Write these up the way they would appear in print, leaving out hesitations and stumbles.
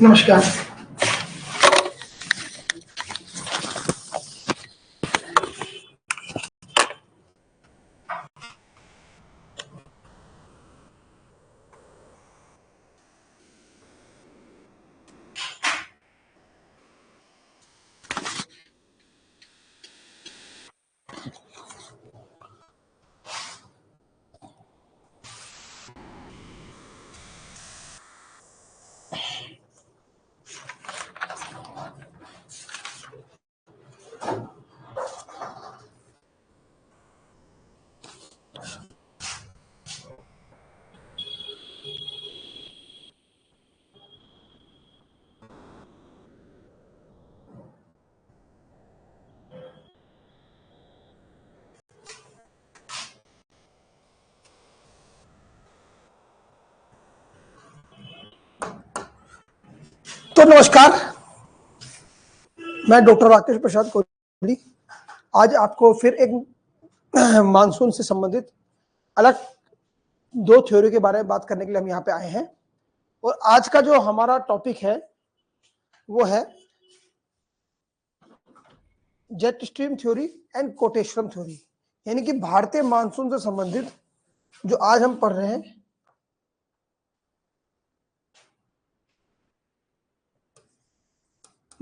नमस्कार। तो नमस्कार, मैं डॉक्टर राकेश प्रसाद कोहली आज आपको फिर एक मानसून से संबंधित अलग दो थ्योरी के बारे में बात करने के लिए हम यहाँ पे आए हैं। और आज का जो हमारा टॉपिक है वो है jet stream theory and Koteswaram theory, यानी कि भारतीय मानसून से संबंधित जो आज हम पढ़ रहे हैं।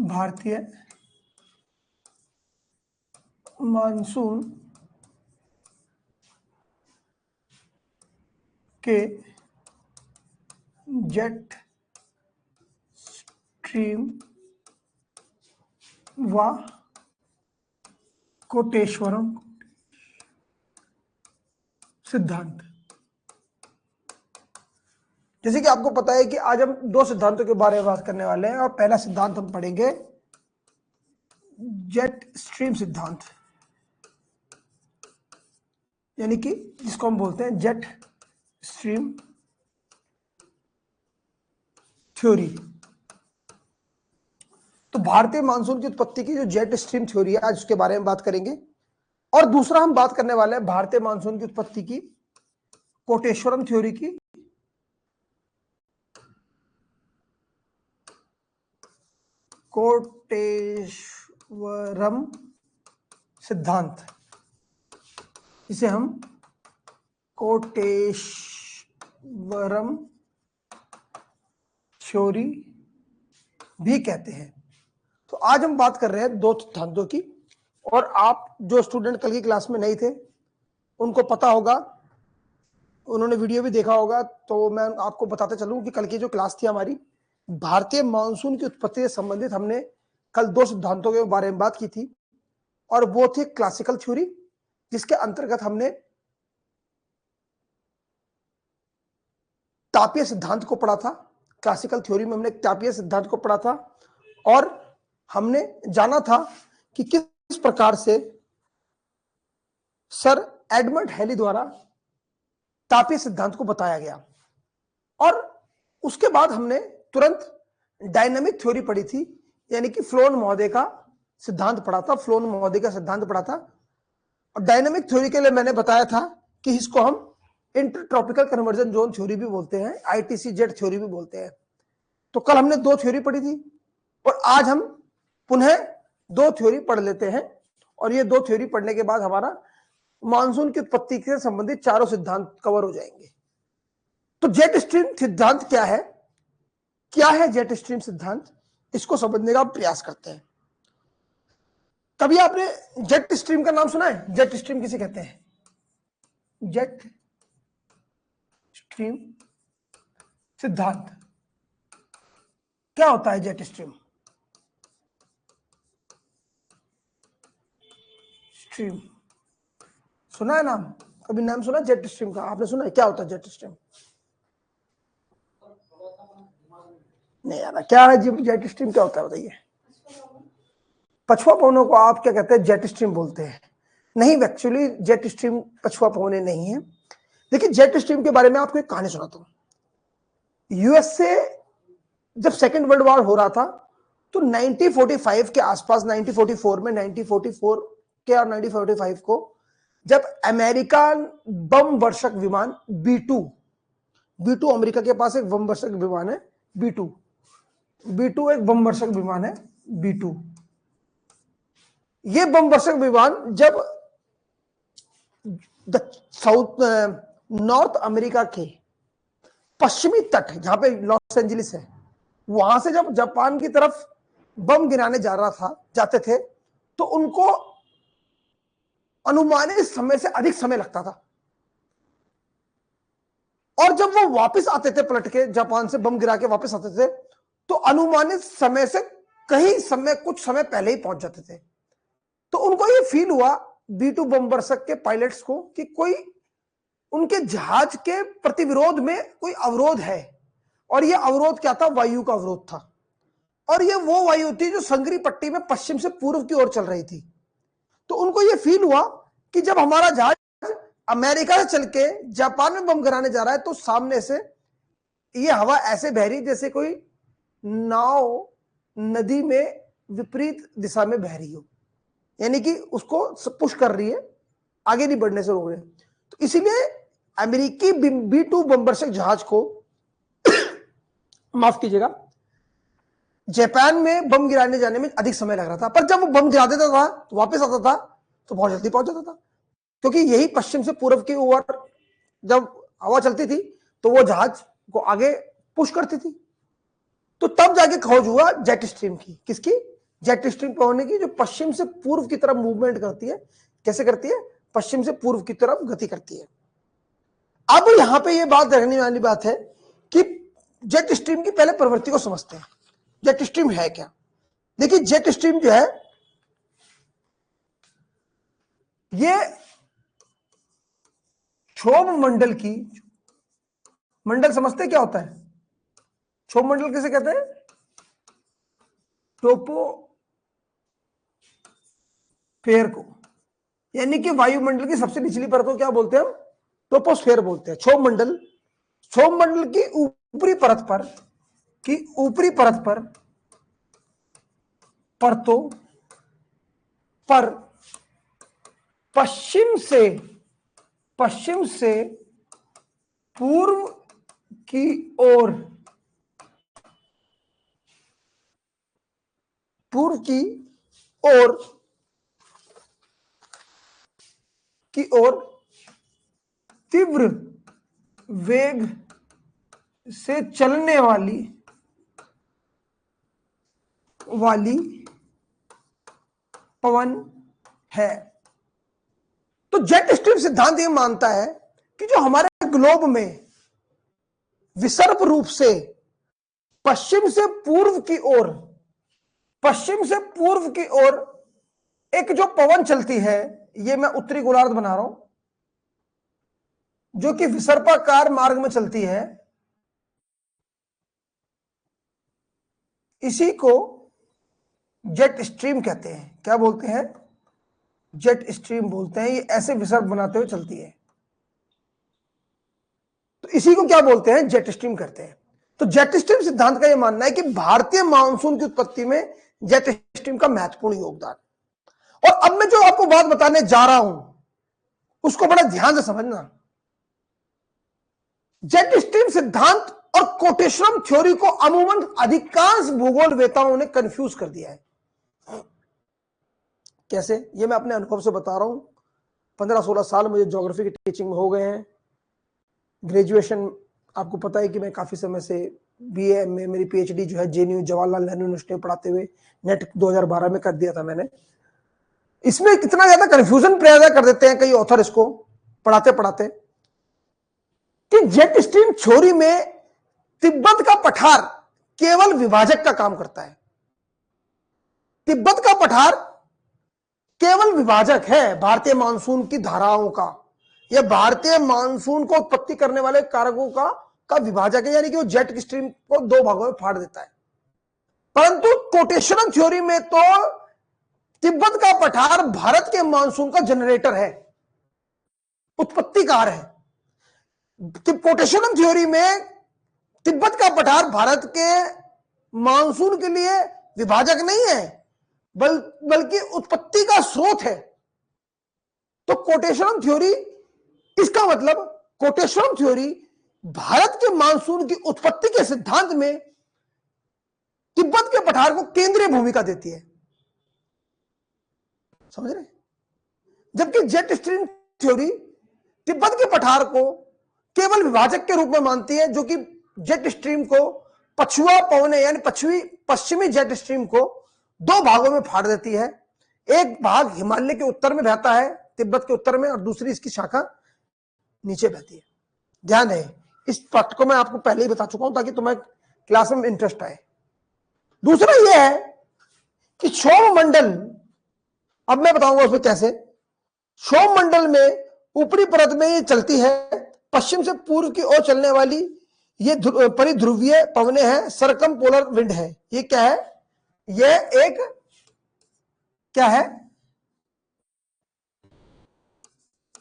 भारतीय मानसून के जेट स्ट्रीम व कोटेश्वरम सिद्धांत। जैसे कि आपको पता है कि आज हम दो सिद्धांतों के बारे में बात करने वाले हैं और पहला सिद्धांत हम पढ़ेंगे जेट स्ट्रीम सिद्धांत, यानी कि जिसको हम बोलते हैं जेट स्ट्रीम थ्योरी। तो भारतीय मानसून की उत्पत्ति की जो जेट स्ट्रीम थ्योरी है आज उसके बारे में बात करेंगे। और दूसरा हम बात करने वाले हैं भारतीय मानसून की उत्पत्ति की कोटेश्वरम थ्योरी की, कोटेश्वरम सिद्धांत, इसे हम कोटेश्वरम थ्योरी भी कहते हैं। तो आज हम बात कर रहे हैं दो सिद्धांतों की। और आप जो स्टूडेंट कल की क्लास में नहीं थे उनको पता होगा, उन्होंने वीडियो भी देखा होगा, तो मैं आपको बताते चलूं कि कल की जो क्लास थी हमारी भारतीय मानसून की उत्पत्ति से संबंधित, हमने कल दो सिद्धांतों के बारे में बात की थी और वो थे क्लासिकल थ्योरी, जिसके अंतर्गत हमने तापीय सिद्धांत को पढ़ा था। क्लासिकल थ्योरी में हमने तापीय सिद्धांत को पढ़ा था और हमने जाना था कि किस प्रकार से सर एडमंड हेली द्वारा तापीय सिद्धांत को बताया गया। और उसके बाद हमने तुरंत डायनामिक थ्योरी पढ़ी थी, यानी कि फ्लोन महोदय का सिद्धांत पढ़ा था, फ्लोन महोदय का सिद्धांत पढ़ा था। और डायनामिक थ्योरी के लिए मैंने बताया था कि इसको हम इंटरट्रॉपिकल कन्वर्जन जोन थ्योरी भी बोलते हैं, आईटीसी जेट थ्योरी भी बोलते हैं। तो कल हमने दो थ्योरी पढ़ी थी और आज हम पुनः दो थ्योरी पढ़ लेते हैं। और ये दो थ्योरी पढ़ने के बाद हमारा मानसून की उत्पत्ति से संबंधित चारों सिद्धांत कवर हो जाएंगे। तो जेट स्ट्रीम सिद्धांत क्या है, क्या है जेट स्ट्रीम सिद्धांत, इसको समझने का प्रयास करते हैं। कभी आपने जेट स्ट्रीम का नाम सुना है? जेट स्ट्रीम किसे कहते हैं? जेट स्ट्रीम सिद्धांत क्या होता है? जेट स्ट्रीम स्ट्रीम सुना है नाम? कभी नाम सुना जेट स्ट्रीम का? आपने सुना है? क्या होता है जेट स्ट्रीम? नहीं यार, क्या है जेट स्ट्रीम? क्या होता है बताइए। पछुआ पवनों को आप क्या कहते हैं? जेट स्ट्रीम बोलते हैं। नहीं, एक्चुअली जेट स्ट्रीम पछुआ पवने नहीं है। देखिए, जेट स्ट्रीम के बारे में आपको एक कहानी सुनाता हूं। यूएस से जब सेकेंड वर्ल्ड वॉर हो रहा था तो 1945 के आसपास, 1944 में, 1944 के और 1945 को, जब अमेरिकन बम वर्षक विमान B2 अमेरिका के पास एक बम वर्षक विमान है B2, B2 एक बम वर्षक विमान है, B2। ये बम वर्षक विमान जब साउथ नॉर्थ अमेरिका के पश्चिमी तट, जहां पे लॉस एंजलिस है, वहां से जब जापान की तरफ बम गिराने जाते थे, तो उनको अनुमानित समय से अधिक समय लगता था। और जब वो वापस आते थे, पलट के जापान से बम गिरा के वापस आते थे, तो अनुमानित समय से कुछ समय पहले ही पहुंच जाते थे। तो उनको ये फील हुआ B2 बम वर्षक के पायलट्स को कि कोई उनके जहाज के प्रतिविरोध में कोई अवरोध है। और यह अवरोध क्या था? वायु का अवरोध था। और ये वो वायु थी जो संगरी पट्टी में पश्चिम से पूर्व की ओर चल रही थी। तो उनको ये फील हुआ कि जब हमारा जहाज अमेरिका से चल के जापान में बम गिराने जा रहा है, तो सामने से ये हवा ऐसे बह रही जैसे कोई नाव नदी में विपरीत दिशा में बह रही हो, यानी कि उसको पुश कर रही है, आगे नहीं बढ़ने से रोक रही है। तो इसीलिए अमेरिकी B2 बम वर्षक जहाज को माफ कीजिएगा, जापान में बम गिराने जाने में अधिक समय लग रहा था। पर जब वो बम गिरा देता था तो वापस आता था, तो बहुत जल्दी पहुंच जाता था, क्योंकि यही पश्चिम से पूर्व की ओर जब हवा चलती थी तो वो जहाज को आगे पुश करती थी। तो तब जाके खोज हुआ जेट स्ट्रीम की। किसकी? जेट स्ट्रीम पहुंचने की, जो पश्चिम से पूर्व की तरफ मूवमेंट करती है। कैसे करती है? पश्चिम से पूर्व की तरफ गति करती है। अब यहां पे ये बात देखने वाली बात है कि जेट स्ट्रीम की पहले प्रवृत्ति को समझते हैं। जेट स्ट्रीम है क्या? देखिए, जेट स्ट्रीम जो है, ये क्षोभ मंडल की, मंडल समझते क्या होता है? क्षोभ मंडल किसे कहते हैं? ट्रोपोस्फेयर को, यानी कि वायुमंडल की सबसे निचली परत को क्या बोलते हैं हम? ट्रोपोस्फेयर बोलते हैं। क्षोभ मंडल की ऊपरी परत पर परतों पर पश्चिम से पूर्व की ओर तीव्र वेग से चलने वाली पवन है। तो जेट स्ट्रीम सिद्धांत ये मानता है कि जो हमारे ग्लोब में विसर्प रूप से पश्चिम से पूर्व की ओर एक जो पवन चलती है, ये मैं उत्तरी गोलार्ध बना रहा हूं, जो कि विसर्पाकार मार्ग में चलती है, इसी को जेट स्ट्रीम कहते हैं। क्या बोलते हैं? जेट स्ट्रीम बोलते हैं। ये ऐसे विसर्प बनाते हुए चलती है, तो इसी को क्या बोलते हैं? जेट स्ट्रीम करते हैं। तो जेट स्ट्रीम सिद्धांत का यह मानना है कि भारतीय मानसून की उत्पत्ति में जेट स्ट्रीम का महत्वपूर्ण योगदान। और अब मैं जो आपको बात बताने जा रहा हूं, उसको बड़ा ध्यान से समझना। जेट स्ट्रीम सिद्धांत और कोटेशनम थ्योरी को अमूमन अधिकांश भूगोलवेताओं ने कंफ्यूज कर दिया है। कैसे? ये मैं अपने अनुभव से बता रहा हूं। 15-16 साल मुझे ज्योग्राफी की टीचिंग में हो गए हैं। ग्रेजुएशन आपको पता है कि मैं काफी समय से BA में, मेरी PhD जो है JNU जवाहरलाल नेहरू यूनिवर्सिटी में पढ़ाते हुए नेट 2012 में कर दिया था मैंने। इसमें कितना ज्यादा कंफ्यूजन पैदा कर देते हैं कई ऑथर इसको पढ़ाते पढ़ाते, कि जेट स्ट्रीम थ्योरी में तिब्बत का पठार केवल विभाजक का काम करता है। तिब्बत का पठार केवल विभाजक है भारतीय मानसून की धाराओं का। यह भारतीय मानसून को उत्पत्ति करने वाले कारकों का विभाजक है, यानी कि वो जेट स्ट्रीम को दो भागों में फाड़ देता है। परंतु कोटेशनल थ्योरी में तो तिब्बत का पठार भारत के मानसून का जनरेटर है, उत्पत्तिकार है। कोटेशनल थ्योरी में तिब्बत का पठार भारत के मानसून के लिए विभाजक नहीं है, बल्कि उत्पत्ति का स्रोत है। तो कोटेशनल थ्योरी, इसका मतलब कोटेशनल थ्योरी भारत के मानसून की उत्पत्ति के सिद्धांत में तिब्बत के पठार को केंद्रीय भूमिका देती है, समझ रहे? जबकि जेट स्ट्रीम थ्योरी तिब्बत के पठार को केवल विभाजक के रूप में मानती है, जो कि जेट स्ट्रीम को पछुआ पवने यानी पश्चिमी जेट स्ट्रीम को दो भागों में फाड़ देती है। एक भाग हिमालय के उत्तर में बहता है, तिब्बत के उत्तर में, और दूसरी इसकी शाखा नीचे बहती है। ध्यान रहे, इस तथ्य को मैं आपको पहले ही बता चुका हूं ताकि तुम्हें क्लास में इंटरेस्ट आए। दूसरा यह है कि क्षोभ मंडल, अब मैं बताऊंगा उसमें कैसे। क्षोभ मंडल में ऊपरी परत में ये चलती है, पश्चिम से पूर्व की ओर चलने वाली ये परिध्रुवीय पवने हैं, सरकम पोलर विंड है। ये क्या है? यह एक क्या है?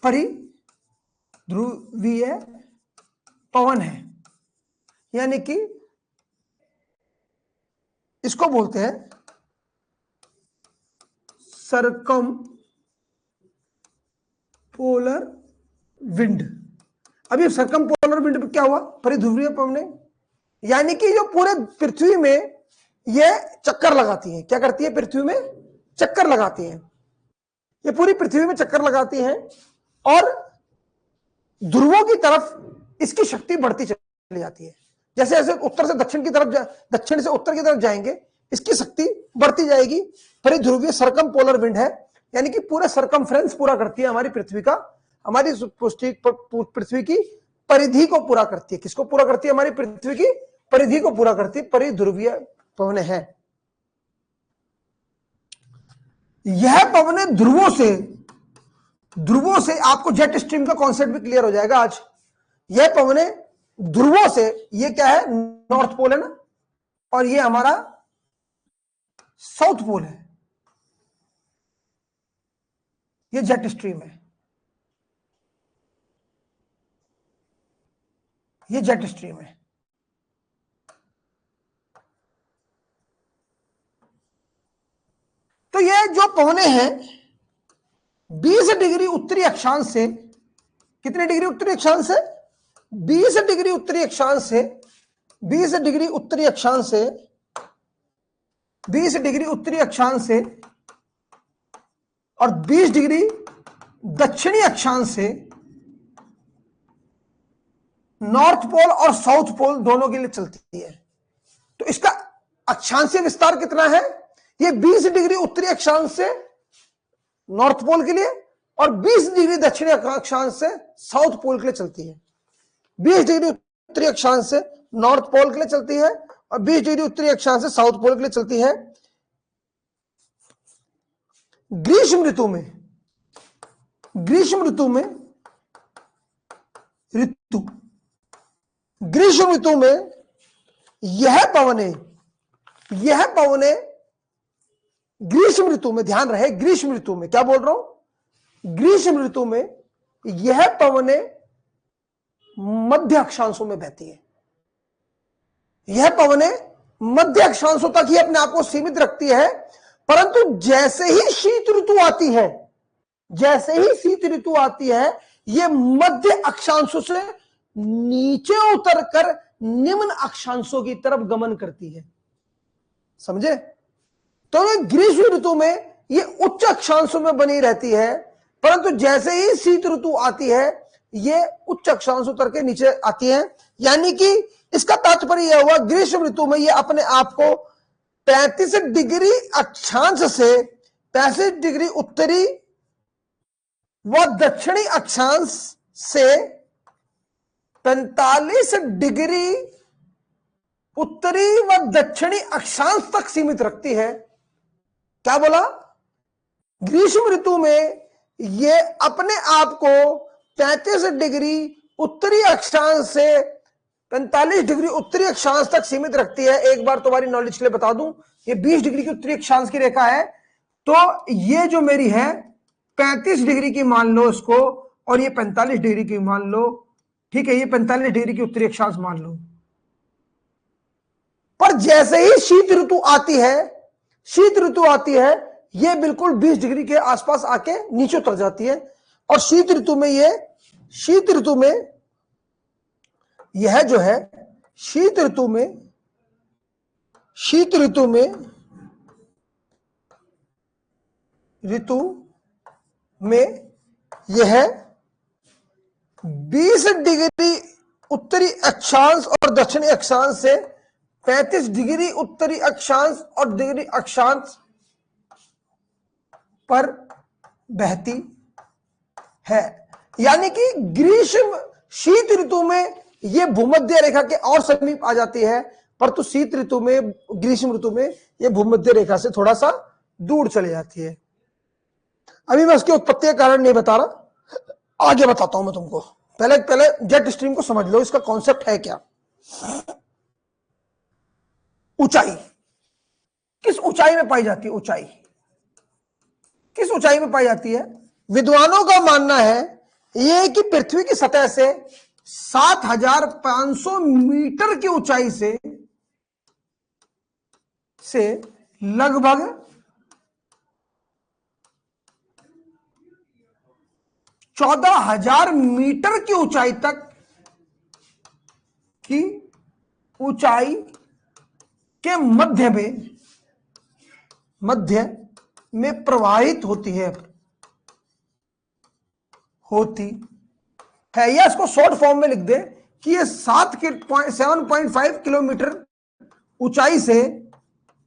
परिध्रुवीय पवन है, यानी कि इसको बोलते हैं सरकम पोलर विंड। अभी सरकम पोलर विंड पे क्या हुआ? परिध्रुवीय पवने, यानी कि जो पूरे पृथ्वी में ये चक्कर लगाती है। क्या करती है? पृथ्वी में चक्कर लगाती है। ये पूरी पृथ्वी में चक्कर लगाती है और ध्रुवों की तरफ इसकी शक्ति बढ़ती चली जाती है। जैसे जैसे उत्तर से दक्षिण की तरफ, दक्षिण से उत्तर की तरफ जाएंगे, इसकी शक्ति बढ़ती जाएगी। परिध्रुवीय सरकम पोलर विंड है, यानी कि पूरा सरकमफ्रेंस पूरा करती है हमारी पृथ्वी का, हमारी पृथ्वी की परिधि को पूरा करती है। किसको पूरा करती है? हमारी पृथ्वी की परिधि को पूरा करती है, परिध्रुवीय पवने हैं। यह पवने ध्रुवों से आपको जेट स्ट्रीम का कॉन्सेप्ट भी क्लियर हो जाएगा आज। यह पवने ध्रुवों से, ये क्या है? नॉर्थ पोल है ना, और ये हमारा साउथ पोल है, ये जेट स्ट्रीम है, ये जेट स्ट्रीम है। तो ये जो पवने हैं 20 डिग्री उत्तरी अक्षांश से, कितने डिग्री उत्तरी अक्षांश से? 20 डिग्री उत्तरी अक्षांश से, 20 डिग्री उत्तरी अक्षांश से, 20 डिग्री उत्तरी अक्षांश से और 20 डिग्री दक्षिणी अक्षांश से नॉर्थ पोल और साउथ पोल दोनों के लिए चलती है। तो इसका अक्षांशीय विस्तार कितना है? ये 20 डिग्री उत्तरी अक्षांश से नॉर्थ पोल के लिए और 20 डिग्री दक्षिणी अक्षांश से साउथ पोल के लिए चलती है। 20 डिग्री उत्तरी अक्षांश से नॉर्थ पोल के लिए चलती है और 20 डिग्री उत्तरी अक्षांश से साउथ पोल के लिए चलती है। ग्रीष्म ऋतु में यह पवने ग्रीष्म ऋतु में, ध्यान रहे, ग्रीष्म ऋतु में, क्या बोल रहा हूं? ग्रीष्म ऋतु में यह पवने मध्य अक्षांशों में बहती है। यह पवने मध्य अक्षांशों तक ही अपने आप को सीमित रखती है, परंतु जैसे ही शीत ऋतु आती है, यह मध्य अक्षांशों से नीचे उतरकर निम्न अक्षांशों की तरफ गमन करती है। समझे? तो ये ग्रीष्म ऋतु में ये उच्च अक्षांशों में बनी रहती है, परंतु जैसे ही शीत ऋतु आती है ये उच्च अक्षांश उतर के नीचे आती है। यानी कि इसका तात्पर्य यह हुआ, ग्रीष्म ऋतु में ये अपने आप को 35 डिग्री अक्षांश से 35 डिग्री उत्तरी व दक्षिणी अक्षांश से 45 डिग्री उत्तरी व दक्षिणी अक्षांश तक सीमित रखती है। क्या बोला? ग्रीष्म ऋतु में ये अपने आप को 35 डिग्री उत्तरी अक्षांश से 45 डिग्री उत्तरी अक्षांश तक सीमित रखती है। एक बार तुम्हारी नॉलेज के लिए बता दूं, ये 20 डिग्री की उत्तरी अक्षांश की रेखा है, तो ये जो मेरी है 35 डिग्री की मान लो इसको, और ये 45 डिग्री की मान लो, ठीक है, ये 45 डिग्री की उत्तरी अक्षांश मान लो। पर जैसे ही शीत ऋतु आती है ये बिल्कुल 20 डिग्री के आसपास आके नीचे उतर जाती है, और शीत ऋतु में यह जो है, शीत ऋतु में शीत ऋतु में यह 20 डिग्री उत्तरी अक्षांश और दक्षिणी अक्षांश से 35 डिग्री उत्तरी अक्षांश और डिग्री अक्षांश पर बहती है। यानी कि ग्रीष्म शीत ऋतु में यह भूमध्य रेखा के और समीप आ जाती है, परंतु शीत ऋतु में, ग्रीष्म ऋतु में यह भूमध्य रेखा से थोड़ा सा दूर चली जाती है। अभी मैं उसकी उत्पत्ति का कारण नहीं बता रहा, आगे बताता हूं मैं तुमको। पहले जेट स्ट्रीम को समझ लो, इसका कॉन्सेप्ट है क्या। ऊंचाई किस ऊंचाई में पाई जाती है? ऊंचाई किस ऊंचाई में पाई जाती है? विद्वानों का मानना है यह कि पृथ्वी की सतह से 7500 मीटर की ऊंचाई से लगभग 14,000 मीटर की ऊंचाई तक की ऊंचाई के मध्य में प्रवाहित होती है या इसको शॉर्ट फॉर्म में लिख दे कि ये 7.5 किलोमीटर ऊंचाई से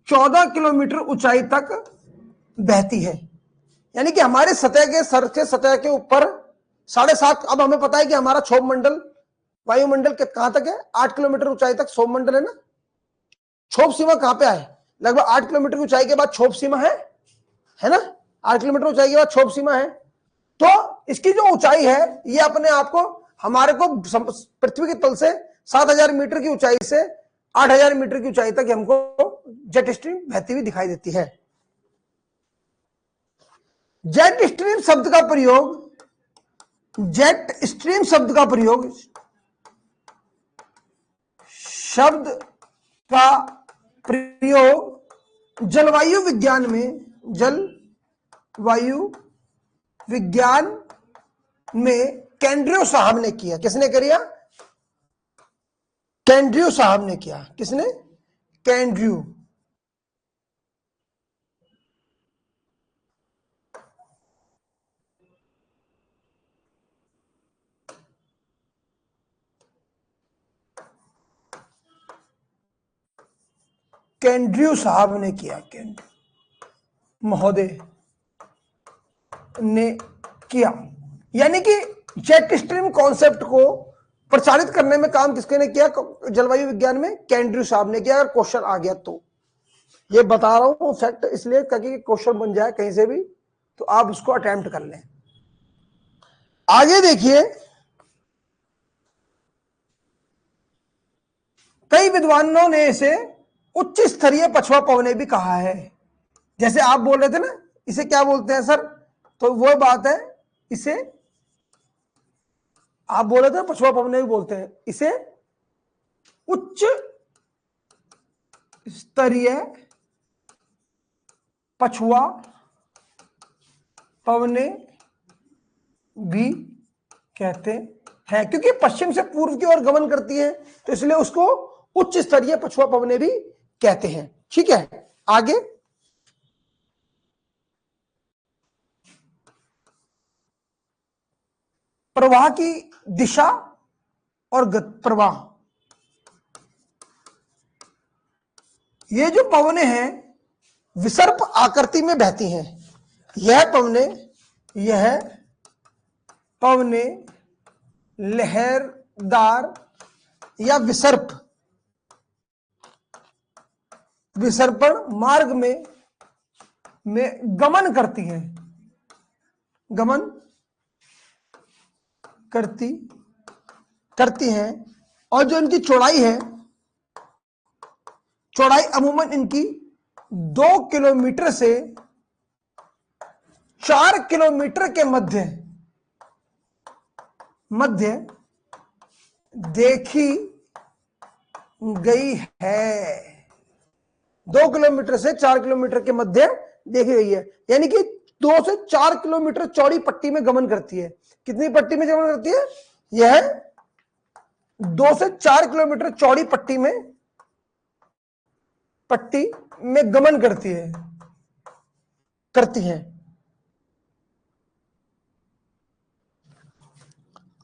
14 किलोमीटर ऊंचाई तक बहती है। यानी कि हमारे सतह के ऊपर 7.5, अब हमें पता है कि हमारा क्षोभ मंडल, वायुमंडल के कहां तक है? 8 किलोमीटर ऊंचाई तक क्षोभ मंडल है ना। क्षोभ सीमा कहां पे है? लगभग 8 किलोमीटर ऊंचाई के बाद क्षोभ सीमा है ना। 8 किलोमीटर ऊंचाई के बाद क्षोभ सीमा है। तो इसकी जो ऊंचाई है ये अपने आप को हमारे को पृथ्वी के तल से 7,000 मीटर की ऊंचाई से 8,000 मीटर की ऊंचाई तक हमको जेट स्ट्रीम बहती हुई दिखाई देती है। जेट स्ट्रीम शब्द का प्रयोग जलवायु विज्ञान में कैंड्रियो साहब ने किया। किसने किया? कैंड्रियो साहब ने किया। किसने? कैंड्रियो। कैंड्रियो साहब ने किया, कैंड्रियो महोदय ने किया। यानी कि जेट स्ट्रीम कॉन्सेप्ट को प्रचारित करने में काम किसके ने किया? जलवायु विज्ञान में कैंड्रियो साहब ने किया। अगर क्वेश्चन आ गया तो ये बता रहा हूं फैक्ट, इसलिए ताकि क्वेश्चन बन जाए कहीं से भी तो आप उसको अटेम्प्ट कर लें। आगे देखिए, कई विद्वानों ने इसे उच्च स्तरीय पछुआ पवने भी कहा है। जैसे आप बोल रहे थे ना, इसे क्या बोलते हैं सर? तो वो बात है, इसे आप बोल रहे थे पछुआ पवने भी बोलते हैं। इसे उच्च स्तरीय पछुआ पवने भी कहते हैं, क्योंकि पश्चिम से पूर्व की ओर गमन करती है, तो इसलिए उसको उच्च स्तरीय पछुआ पवने भी कहते हैं। ठीक है, आगे प्रवाह की दिशा और प्रवाह, ये जो पवने हैं विसर्प आकृति में बहती हैं। यह पवने लहरदार या विसर्पण मार्ग में गमन करती हैं और जो इनकी चौड़ाई अमूमन इनकी 2 किलोमीटर से 4 किलोमीटर के मध्य देखी गई है। 2 किलोमीटर से 4 किलोमीटर के मध्य देखी गई है। यानी कि 2 से 4 किलोमीटर चौड़ी पट्टी में गमन करती है। कितनी पट्टी में गमन करती है? यह 2 से 4 किलोमीटर चौड़ी पट्टी में पट्टी में गमन करती हैं।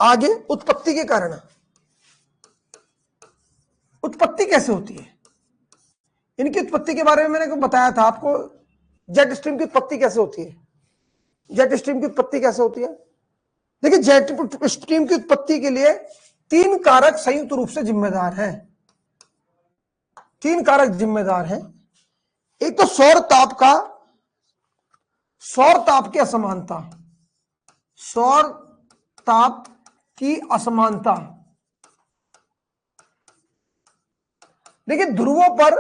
आगे उत्पत्ति के कारण, उत्पत्ति कैसे होती है, इनकी उत्पत्ति के बारे में मैंने बताया था आपको। जेट स्ट्रीम की उत्पत्ति कैसे होती है, जेट स्ट्रीम की उत्पत्ति कैसे होती है? देखिए, जेट स्ट्रीम की उत्पत्ति के लिए 3 कारक संयुक्त रूप से जिम्मेदार हैं। 3 कारक जिम्मेदार हैं। एक तो सौर ताप की असमानता, सौर ताप की असमानता। देखिए, ध्रुवों पर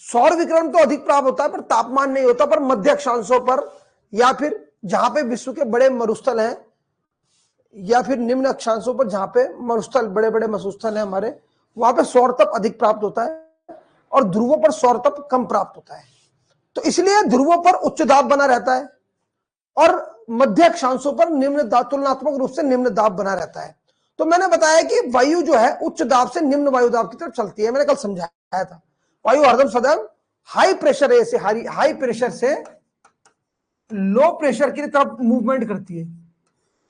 सौर विकिरण तो अधिक प्राप्त होता है पर तापमान नहीं होता, पर मध्य अक्षांशों पर या फिर जहां पे विश्व के बड़े मरुस्थल हैं या फिर निम्न अक्षांशों पर जहां पे मरुस्थल, बड़े बड़े मरुस्थल हैं हमारे, वहां पे सौर ताप अधिक प्राप्त होता है और ध्रुवों पर सौर ताप कम प्राप्त होता है। तो इसलिए ध्रुवों पर उच्च दाब बना रहता है और मध्य अक्षांशों पर निम्न दाब, तुलनात्मक रूप से निम्न दाब बना रहता है। तो मैंने बताया कि वायु जो है उच्च दाब से निम्न वायु दाब की तरफ चलती है। मैंने कल समझाया था, वायु हरदम सदैव हाई प्रेशर से लो प्रेशर की तरफ मूवमेंट करती है।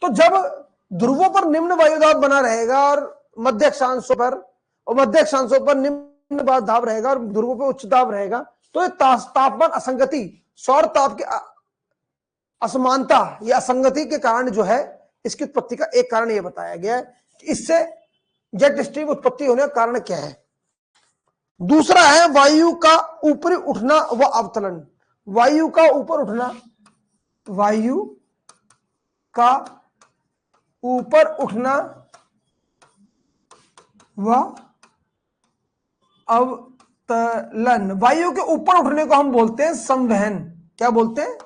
तो जब ध्रुवों पर निम्न वायुदाब बना रहेगा और मध्य अक्षांशों पर निम्न दाब रहेगा और ध्रुवों पर उच्च दाब रहेगा, तो ये तापमान असंगति, सौर ताप की असमानता या असंगति के कारण जो है इसकी उत्पत्ति का एक कारण यह बताया गया है कि इससे जेट स्ट्रीम उत्पत्ति होने का कारण क्या है। दूसरा है वायु का ऊपरी उठना व अवतलन। वायु का ऊपर उठना, वायु का ऊपर उठना व अवतलन। वायु के ऊपर उठने को हम बोलते हैं संवहन। क्या बोलते हैं?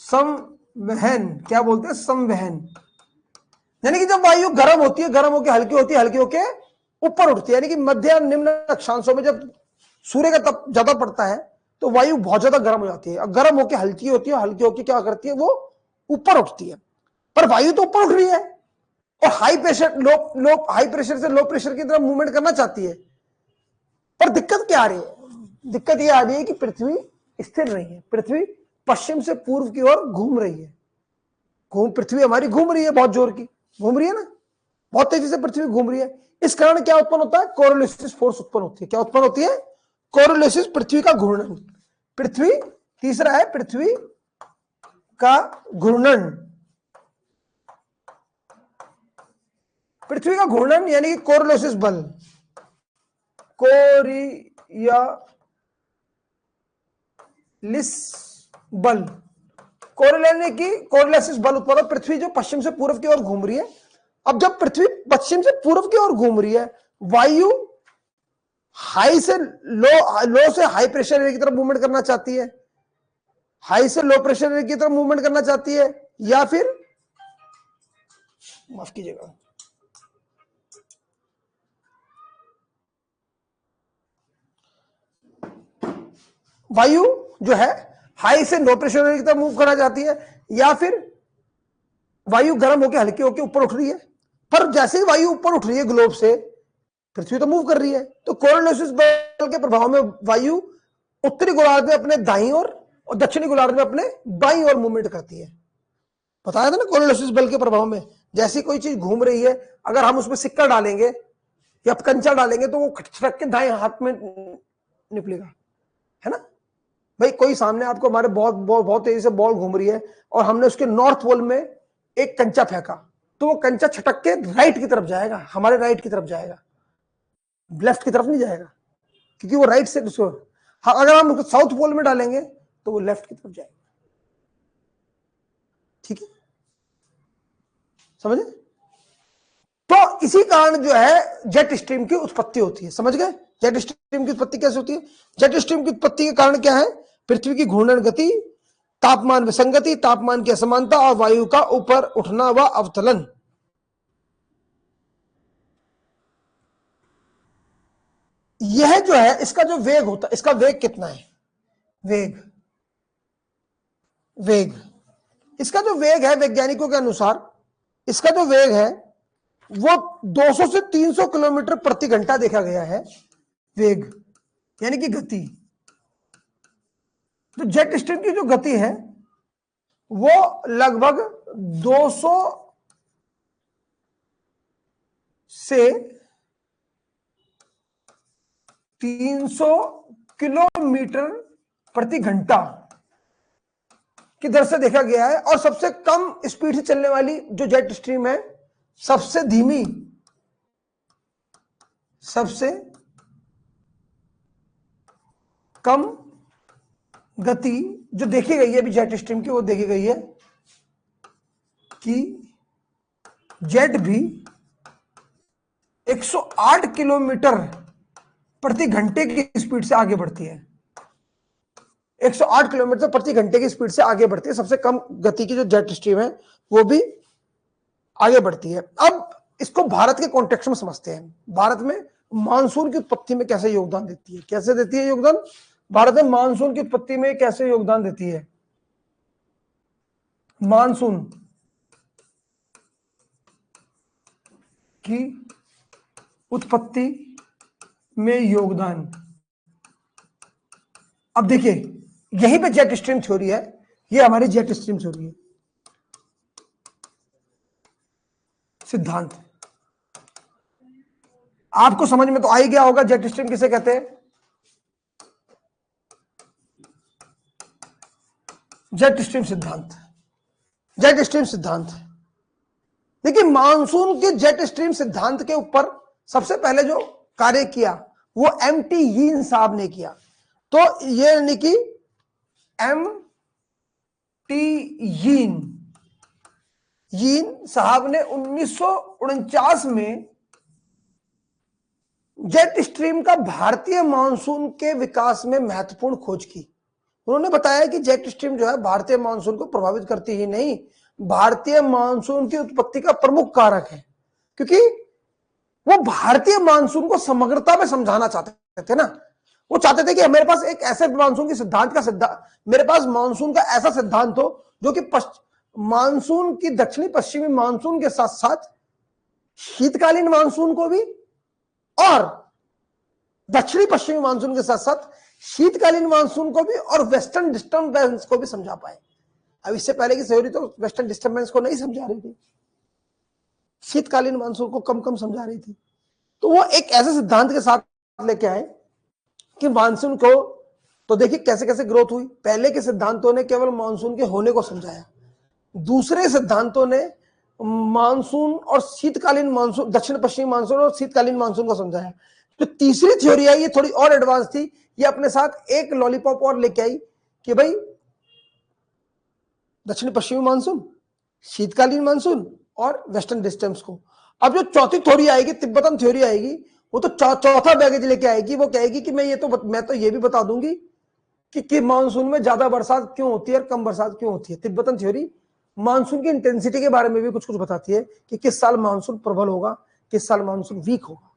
संवहन। क्या बोलते हैं? संवहन। यानी कि जब वायु गर्म होती है, गर्म होकर हल्की होती है, हल्की होकर ऊपर उठती है, यानी कि मध्य और निम्न अक्षांशों में जब सूर्य का तप ज्यादा पड़ता है तो वायु बहुत ज्यादा गर्म हो जाती है और गर्म होकर हल्की होती है, हल्की होकर क्या करती है, वो ऊपर उठती है। पर वायु तो ऊपर उठ रही है और हाई प्रेशर से लो प्रेशर की तरफ मूवमेंट करना चाहती है। पर दिक्कत क्या आ रही है? दिक्कत यह आ रही है कि पृथ्वी स्थिर नहीं है। पृथ्वी पश्चिम से पूर्व की ओर घूम रही है। पृथ्वी हमारी घूम रही है, बहुत जोर की घूम रही है ना, बहुत तेजी से पृथ्वी घूम रही है। इस कारण क्या उत्पन्न होता है? कोरोलिसिस फोर्स उत्पन्न होती है। क्या उत्पन्न होती है? कोरोलिसिस, पृथ्वी का घूर्णन। तीसरा है पृथ्वी का घूर्णन। पृथ्वी का घूर्णन यानी कि कोरोलिसिस बल, कोरियोलिसिस बल उत्पन्न। पृथ्वी जो पश्चिम से पूर्व की ओर घूम रही है। अब जब पृथ्वी पश्चिम से पूर्व की ओर घूम रही है, वायु हाई से लो से हाई प्रेशर एरिया की तरफ मूवमेंट करना चाहती है, हाई से लो प्रेशर एरिया की तरफ मूवमेंट करना चाहती है, या फिर माफ कीजिएगा, वायु जो है हाई से लो प्रेशर एरिया की तरफ मूव करना चाहती है, या फिर वायु गर्म होकर हल्की होकर ऊपर उठ रही है। पर जैसे ही वायु ऊपर उठ रही है ग्लोब से, पृथ्वी तो मूव कर रही है, तो कोरोलिसिस बल के प्रभाव में वायु उत्तरी गोलार्ध में अपने दाईं ओर और दक्षिणी गोलार्ध में अपने बाईं ओर मूवमेंट करती है। बताया था ना, कोरोलिसिस बल के प्रभाव में जैसी कोई चीज घूम रही है, अगर हम उसमें सिक्का डालेंगे या कंचा डालेंगे तो वो खटक के दाएं हाथ में निकलेगा, है ना भाई। कोई सामने आपको हमारे बहुत तेजी से बॉल घूम रही है और हमने उसके नॉर्थ पोल में एक कंचा फेंका, तो वो कंचा छटक के राइट की तरफ जाएगा, हमारे राइट की तरफ जाएगा, लेफ्ट की तरफ नहीं जाएगा, क्योंकि वो राइट से उसको। हाँ, अगर हम उसको साउथ पोल में डालेंगे तो वो लेफ्ट की तरफ जाएगा। ठीक है, समझे? तो इसी कारण जो है जेट स्ट्रीम की उत्पत्ति होती है। समझ गए? जेट स्ट्रीम की उत्पत्ति कैसे होती है? जेट स्ट्रीम की उत्पत्ति के कारण क्या है? पृथ्वी की घूर्णन गति, तापमान विसंगति, तापमान की असमानता और वायु का ऊपर उठना व अवतलन। यह जो है इसका जो वेग होता है, इसका वेग कितना है? वेग इसका जो वेग है वैज्ञानिकों के अनुसार, इसका जो वेग है वो 200 से 300 किलोमीटर प्रति घंटा देखा गया है वेग। यानी कि गति। तो जेट स्ट्रीम की जो गति है वो लगभग 200 से 300 किलोमीटर प्रति घंटा की दर से देखा गया है। और सबसे कम स्पीड से चलने वाली जो जेट स्ट्रीम है, सबसे धीमी, सबसे कम गति जो देखी गई है अभी जेट स्ट्रीम की, वो देखी गई है कि जेट भी 108 किलोमीटर प्रति घंटे की स्पीड से आगे बढ़ती है। 108 किलोमीटर प्रति घंटे की स्पीड से आगे बढ़ती है। सबसे कम गति की जो जेट स्ट्रीम है वो भी आगे बढ़ती है। अब इसको भारत के कॉन्टेक्स्ट में समझते हैं। भारत में मानसून की उत्पत्ति में कैसे योगदान देती है, कैसे देती है योगदान? भारत में मानसून की उत्पत्ति में कैसे योगदान देती है? मानसून की उत्पत्ति में योगदान। अब देखिए यहीं पे जेट स्ट्रीम थ्योरी है, ये हमारी जेट स्ट्रीम थ्योरी है, सिद्धांत। आपको समझ में तो आ ही गया होगा जेट स्ट्रीम किसे कहते हैं। जेट स्ट्रीम सिद्धांत, जेट स्ट्रीम सिद्धांत। देखिए मानसून के जेट स्ट्रीम सिद्धांत के ऊपर सबसे पहले जो कार्य किया वो एम.टी. यीन साहब ने किया। तो ये यानी कि एम.टी. यीन साहब ने 1949 में जेट स्ट्रीम का भारतीय मानसून के विकास में महत्वपूर्ण खोज की। उन्होंने बताया कि जेट स्ट्रीम जो है भारतीय मानसून को प्रभावित करती ही नहीं, भारतीय मानसून की उत्पत्ति का प्रमुख कारक है। क्योंकि वो भारतीय मानसून को समग्रता में समझाना चाहते थे ना। वो चाहते थे कि मेरे पास एक ऐसे मानसून की सिद्धांत का मेरे पास मानसून का ऐसा सिद्धांत हो जो कि मानसून की दक्षिणी पश्चिमी मानसून के साथ साथ शीतकालीन मानसून को भी और दक्षिणी पश्चिमी मानसून के साथ साथ शीतकालीन मानसून को भी और वेस्टर्न डिस्टर्बेंस को भी समझा पाए। अब इससे पहले की थ्योरी तो वेस्टर्न डिस्टर्बेंस को नहीं समझा रही थी, शीतकालीन मानसून को कम कम समझा रही थी। तो वो एक ऐसे सिद्धांत के साथ लेके आए कि मानसून को, तो देखिए कैसे कैसे ग्रोथ हुई। पहले के सिद्धांतों ने केवल मानसून के होने को समझाया, दूसरे सिद्धांतों ने मानसून और शीतकालीन मानसून, दक्षिण पश्चिमी मानसून और शीतकालीन मानसून को समझाया। जो तीसरी थ्योरी आई ये थोड़ी और एडवांस थी, ये अपने साथ एक लॉलीपॉप और लेके आई कि भाई दक्षिण पश्चिमी मानसून, शीतकालीन मानसून और वेस्टर्न डिस्टेंस को। अब जो चौथी थ्योरी आएगी, तिब्बतन थ्योरी आएगी, वो तो चौथा बैगेज लेके आएगी। वो कहेगी कि मैं तो ये भी बता दूंगी कि मानसून में ज्यादा बरसात क्यों होती है और कम बरसात क्यों होती है। तिब्बतन थ्योरी मानसून की इंटेंसिटी के बारे में भी कुछ कुछ बताती है कि किस साल मानसून प्रबल होगा, किस साल मानसून वीक होगा।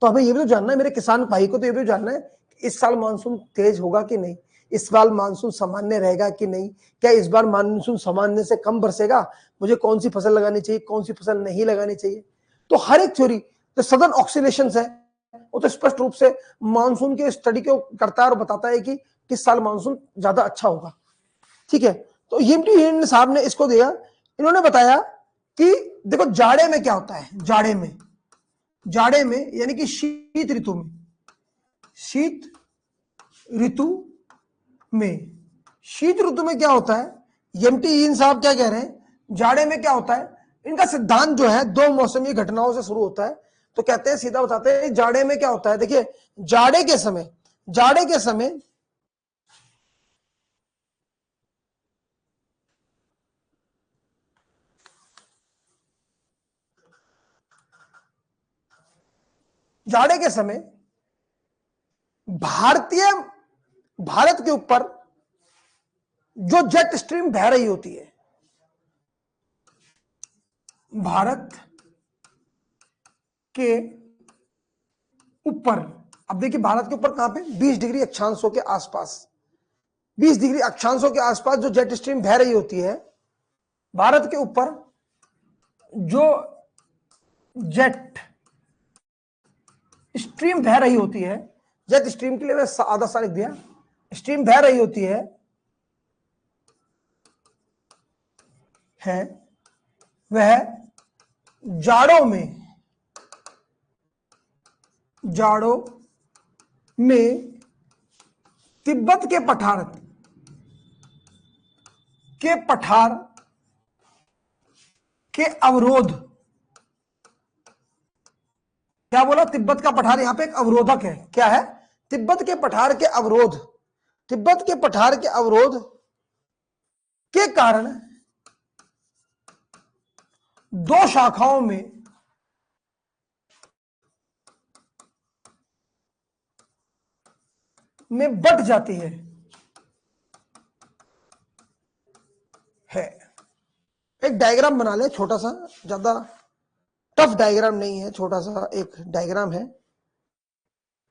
तो हमें ये भी तो जानना है, मेरे किसान भाई को तो ये भी जानना है कि इस साल मानसून तेज होगा कि नहीं, इस बार मानसून सामान्य रहेगा कि नहीं, क्या इस बार मानसून सामान्य से कम बरसेगा, मुझे कौन सी फसल लगानी चाहिए, कौन सी फसल नहीं लगानी चाहिए। तो हर एक थ्योरी जो सदर्न ऑक्सीलेशंस है वो तो स्पष्ट रूप से मानसून के स्टडी को करता है और बताता है कि किस साल मानसून ज्यादा अच्छा होगा। ठीक है, तो एम.टी. साहब ने इसको दिया। इन्होंने बताया कि देखो जाड़े में क्या होता है, जाड़े में यानी कि शीत ऋतु में, शीत ऋतु में क्या होता है, एम.टी. साहब क्या कह रहे हैं, जाड़े में क्या होता है। इनका सिद्धांत जो है दो मौसमी घटनाओं से शुरू होता है। तो कहते हैं, सीधा बताते हैं जाड़े में क्या होता है। देखिए जाड़े के समय भारत के ऊपर जो जेट स्ट्रीम बह रही होती है, भारत के ऊपर, अब देखिए भारत के ऊपर कहां पे, 20 डिग्री अक्षांशों के आसपास, 20 डिग्री अक्षांशों के आसपास जो जेट स्ट्रीम बह रही होती है, भारत के ऊपर जो जेट स्ट्रीम बह रही होती है जेट स्ट्रीम के लिए मैं आधा सा लिख दिया। स्ट्रीम बह रही होती है वह जाड़ों में तिब्बत के पठार के अवरोध, क्या बोला, तिब्बत का पठार यहां पे एक अवरोधक है। क्या है? तिब्बत के पठार के अवरोध, तिब्बत के पठार के अवरोध के कारण दो शाखाओं में बट जाती है। एक डायग्राम बना ले छोटा सा, ज्यादा टफ डायग्राम नहीं है, छोटा सा एक डायग्राम है,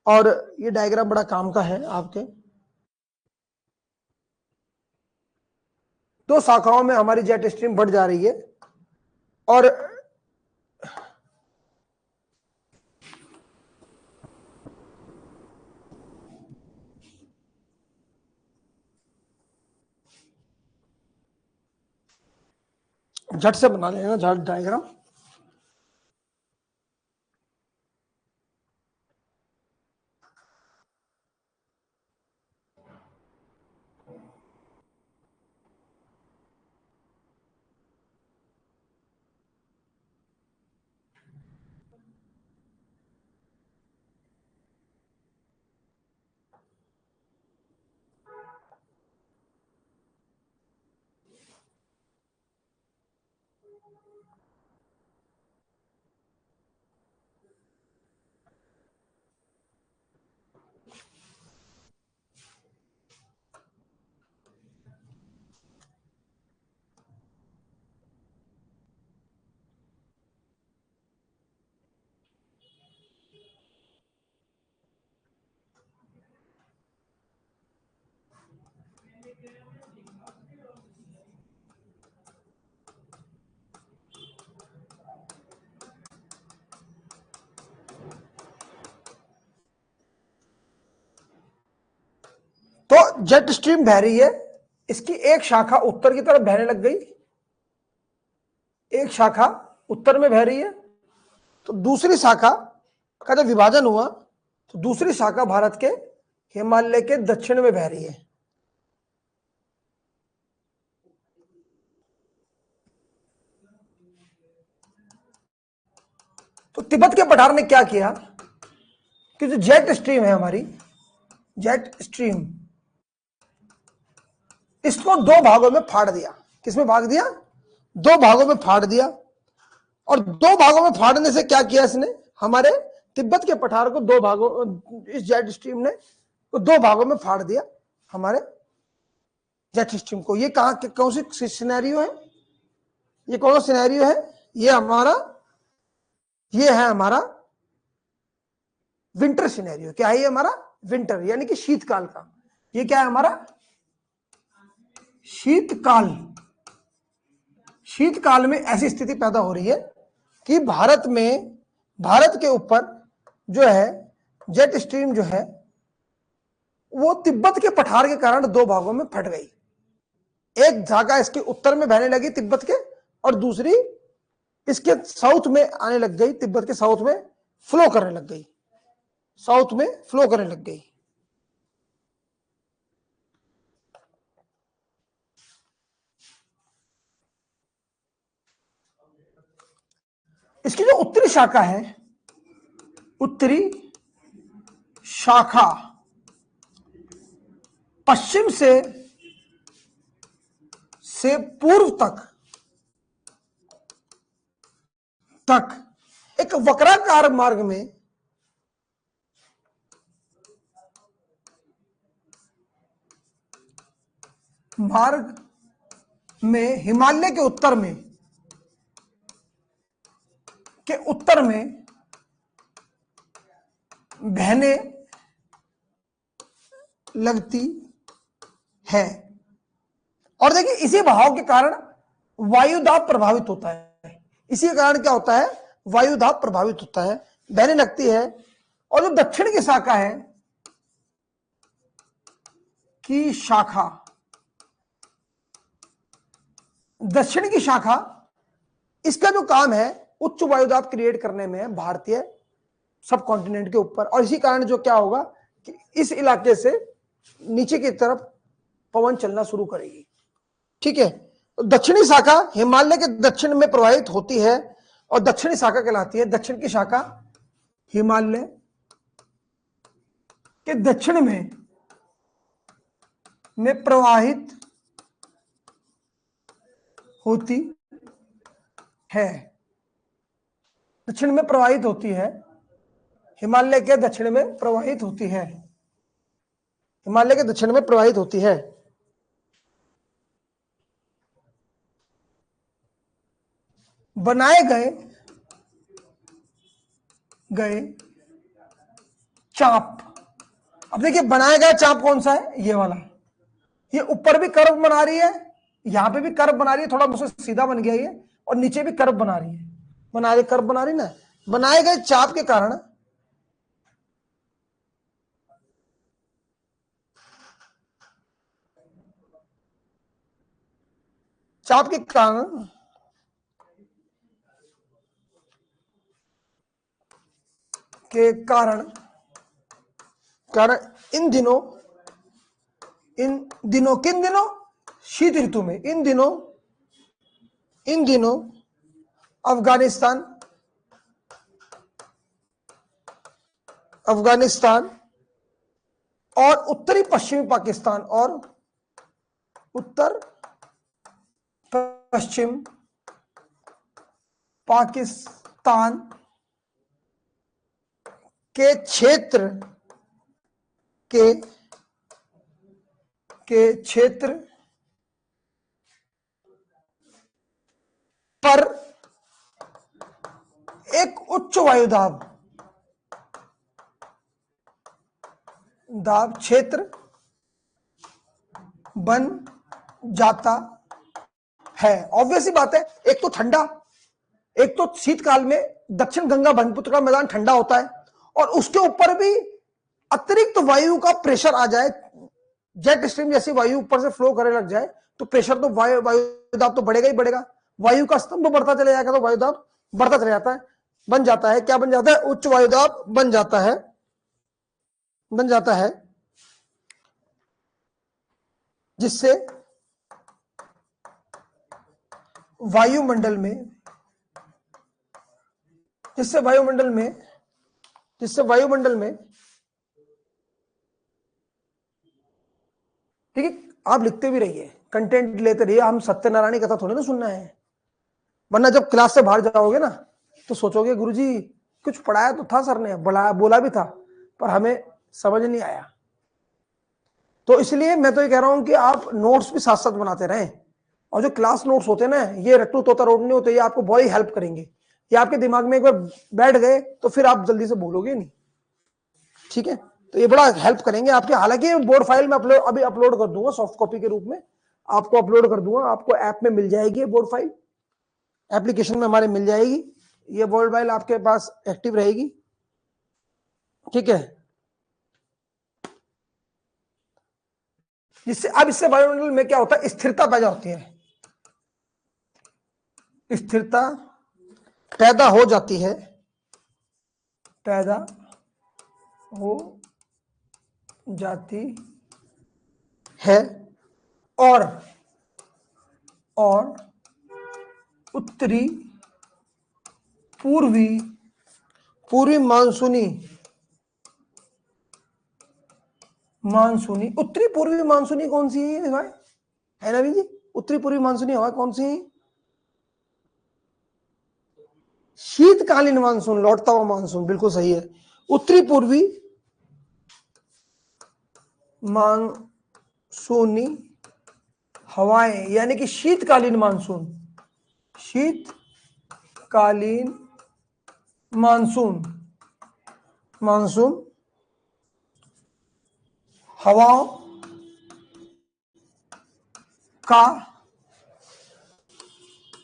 और ये डायग्राम बड़ा काम का है आपके। दो शाखाओं में हमारी जेट स्ट्रीम बढ़ जा रही है, और झट से बना लेना झट डायग्राम। तो जेट स्ट्रीम बह रही है, इसकी एक शाखा उत्तर की तरफ बहने लग गई, एक शाखा उत्तर में बह रही है, तो दूसरी शाखा का जब विभाजन हुआ तो दूसरी शाखा भारत के हिमालय के दक्षिण में बह रही है। तो तिब्बत के पठार ने क्या किया कि जो जेट स्ट्रीम है हमारी, जेट स्ट्रीम, इसको दो भागों में फाड़ दिया। किसमें भाग दिया? दो भागों में फाड़ दिया। और दो भागों में फाड़ने से क्या किया इसने? हमारे तिब्बत के पठार को दो भागों, इस जेट स्ट्रीम ने तो दो भागों में फाड़ दिया हमारे जेट स्ट्रीम को। ये कहां, कौन सी सिनेरियो है? ये कौन सा सिनेरियो है? ये है हमारा विंटर सिनेरियो। क्या है ये? हमारा विंटर, यानी कि शीतकाल का। ये क्या है? हमारा शीतकाल। शीतकाल में ऐसी स्थिति पैदा हो रही है कि भारत के ऊपर जो है जेट स्ट्रीम जो है वो तिब्बत के पठार के कारण दो भागों में फट गई। एक शाखा इसके उत्तर में बहने लगी तिब्बत के, और दूसरी इसके साउथ में आने लग गई, तिब्बत के साउथ में फ्लो करने लग गई, साउथ में फ्लो करने लग गई। इसकी जो उत्तरी शाखा है, उत्तरी शाखा पश्चिम से पूर्व तक एक वक्राकार मार्ग में हिमालय के उत्तर में बहने लगती है। और देखिए, इसी बहाव के कारण वायुदाब प्रभावित होता है। इसी के कारण क्या होता है? वायुदाब प्रभावित होता है, बहने लगती है। और जो दक्षिण की शाखा है, की शाखा, दक्षिण की शाखा, इसका जो काम है उच्च वायुदाब क्रिएट करने में है भारतीय सब कॉन्टिनेंट के ऊपर। और इसी कारण जो क्या होगा कि इस इलाके से नीचे की तरफ पवन चलना शुरू करेगी। ठीक है, दक्षिणी शाखा हिमालय के दक्षिण में प्रवाहित होती है और दक्षिणी शाखा कहलाती है। दक्षिण की शाखा हिमालय के दक्षिण में प्रवाहित होती है, दक्षिण में प्रवाहित होती है, हिमालय के दक्षिण में प्रवाहित होती है, हिमालय के दक्षिण में प्रवाहित होती है। बनाए गए चाप, अब देखिए बनाया गया चाप कौन सा है, ये वाला, ये ऊपर भी कर्व बना रही है, यहां पे भी कर्व बना रही है, थोड़ा मुझसे सीधा बन गया ये, और नीचे भी कर्व बना रही है, कर्व बना रही ना। बनाए गए चाप के कारण कारण इन दिनों किन दिनों, शीत ऋतु में, इन दिनों अफगानिस्तान और उत्तरी पश्चिमी पाकिस्तान और उत्तर पश्चिम पाकिस्तान के क्षेत्र पर एक उच्च वायुदाब क्षेत्र बन जाता है। ऑब्वियस ही बात है, एक तो ठंडा, एक तो शीतकाल में दक्षिण गंगा ब्रह्मपुत्र का मैदान ठंडा होता है, और उसके ऊपर भी अतिरिक्त वायु का प्रेशर आ जाए, जेट स्ट्रीम जैसी वायु ऊपर से फ्लो करने लग जाए, तो प्रेशर तो वायुदाब तो बढ़ेगा ही बढ़ेगा, वायु का स्तंभ बढ़ता चले जाएगा, तो वायुदाब बढ़ता चले जाता है, बन जाता है, क्या बन जाता है, उच्च वायुदाब बन जाता है, जिससे वायुमंडल में ठीक है, आप लिखते भी रहिए, कंटेंट लेते रहिए, हम सत्यनारायण की कथा थोड़ी ना सुनना है, वरना जब क्लास से बाहर जाओगे ना तो सोचोगे गुरुजी कुछ पढ़ाया तो था सर ने, बोला भी था, पर हमें समझ नहीं आया। तो इसलिए मैं तो ये कह रहा हूं कि आप नोट्स भी साथ साथ बनाते रहें, और जो क्लास नोट्स होते हैं ना, ये रट्टू तोता रोड नहीं होते, ये आपको बहुत ही हेल्प करेंगे, ये आपके दिमाग में एक बार बैठ गए तो फिर आप जल्दी से भूलोगे नहीं। ठीक है, तो ये बड़ा हेल्प करेंगे आपके। हालांकि बोर्ड फाइल में अभी अपलोड कर दूंगा, सॉफ्ट कॉपी के रूप में आपको अपलोड कर दूंगा, आपको ऐप में मिल जाएगी, बोर्ड फाइल एप्लीकेशन में हमारे मिल जाएगी, ये बोर्ड फाइल आपके पास एक्टिव रहेगी। ठीक है, जिससे अब इससे वायुमंडल में क्या होता है, स्थिरता पैदा होती है, स्थिरता पैदा हो जाती है, और उत्तरी पूर्वी मानसूनी उत्तरी पूर्वी मानसूनी कौन सी है भाई, है नवीन जी, उत्तरी पूर्वी मानसूनी हवा कौन सी है, शीतकालीन मानसून, लौटता हुआ मानसून, बिल्कुल सही है, उत्तरी पूर्वी मानसूनी हवाएं, यानी कि शीतकालीन मानसून हवाओं का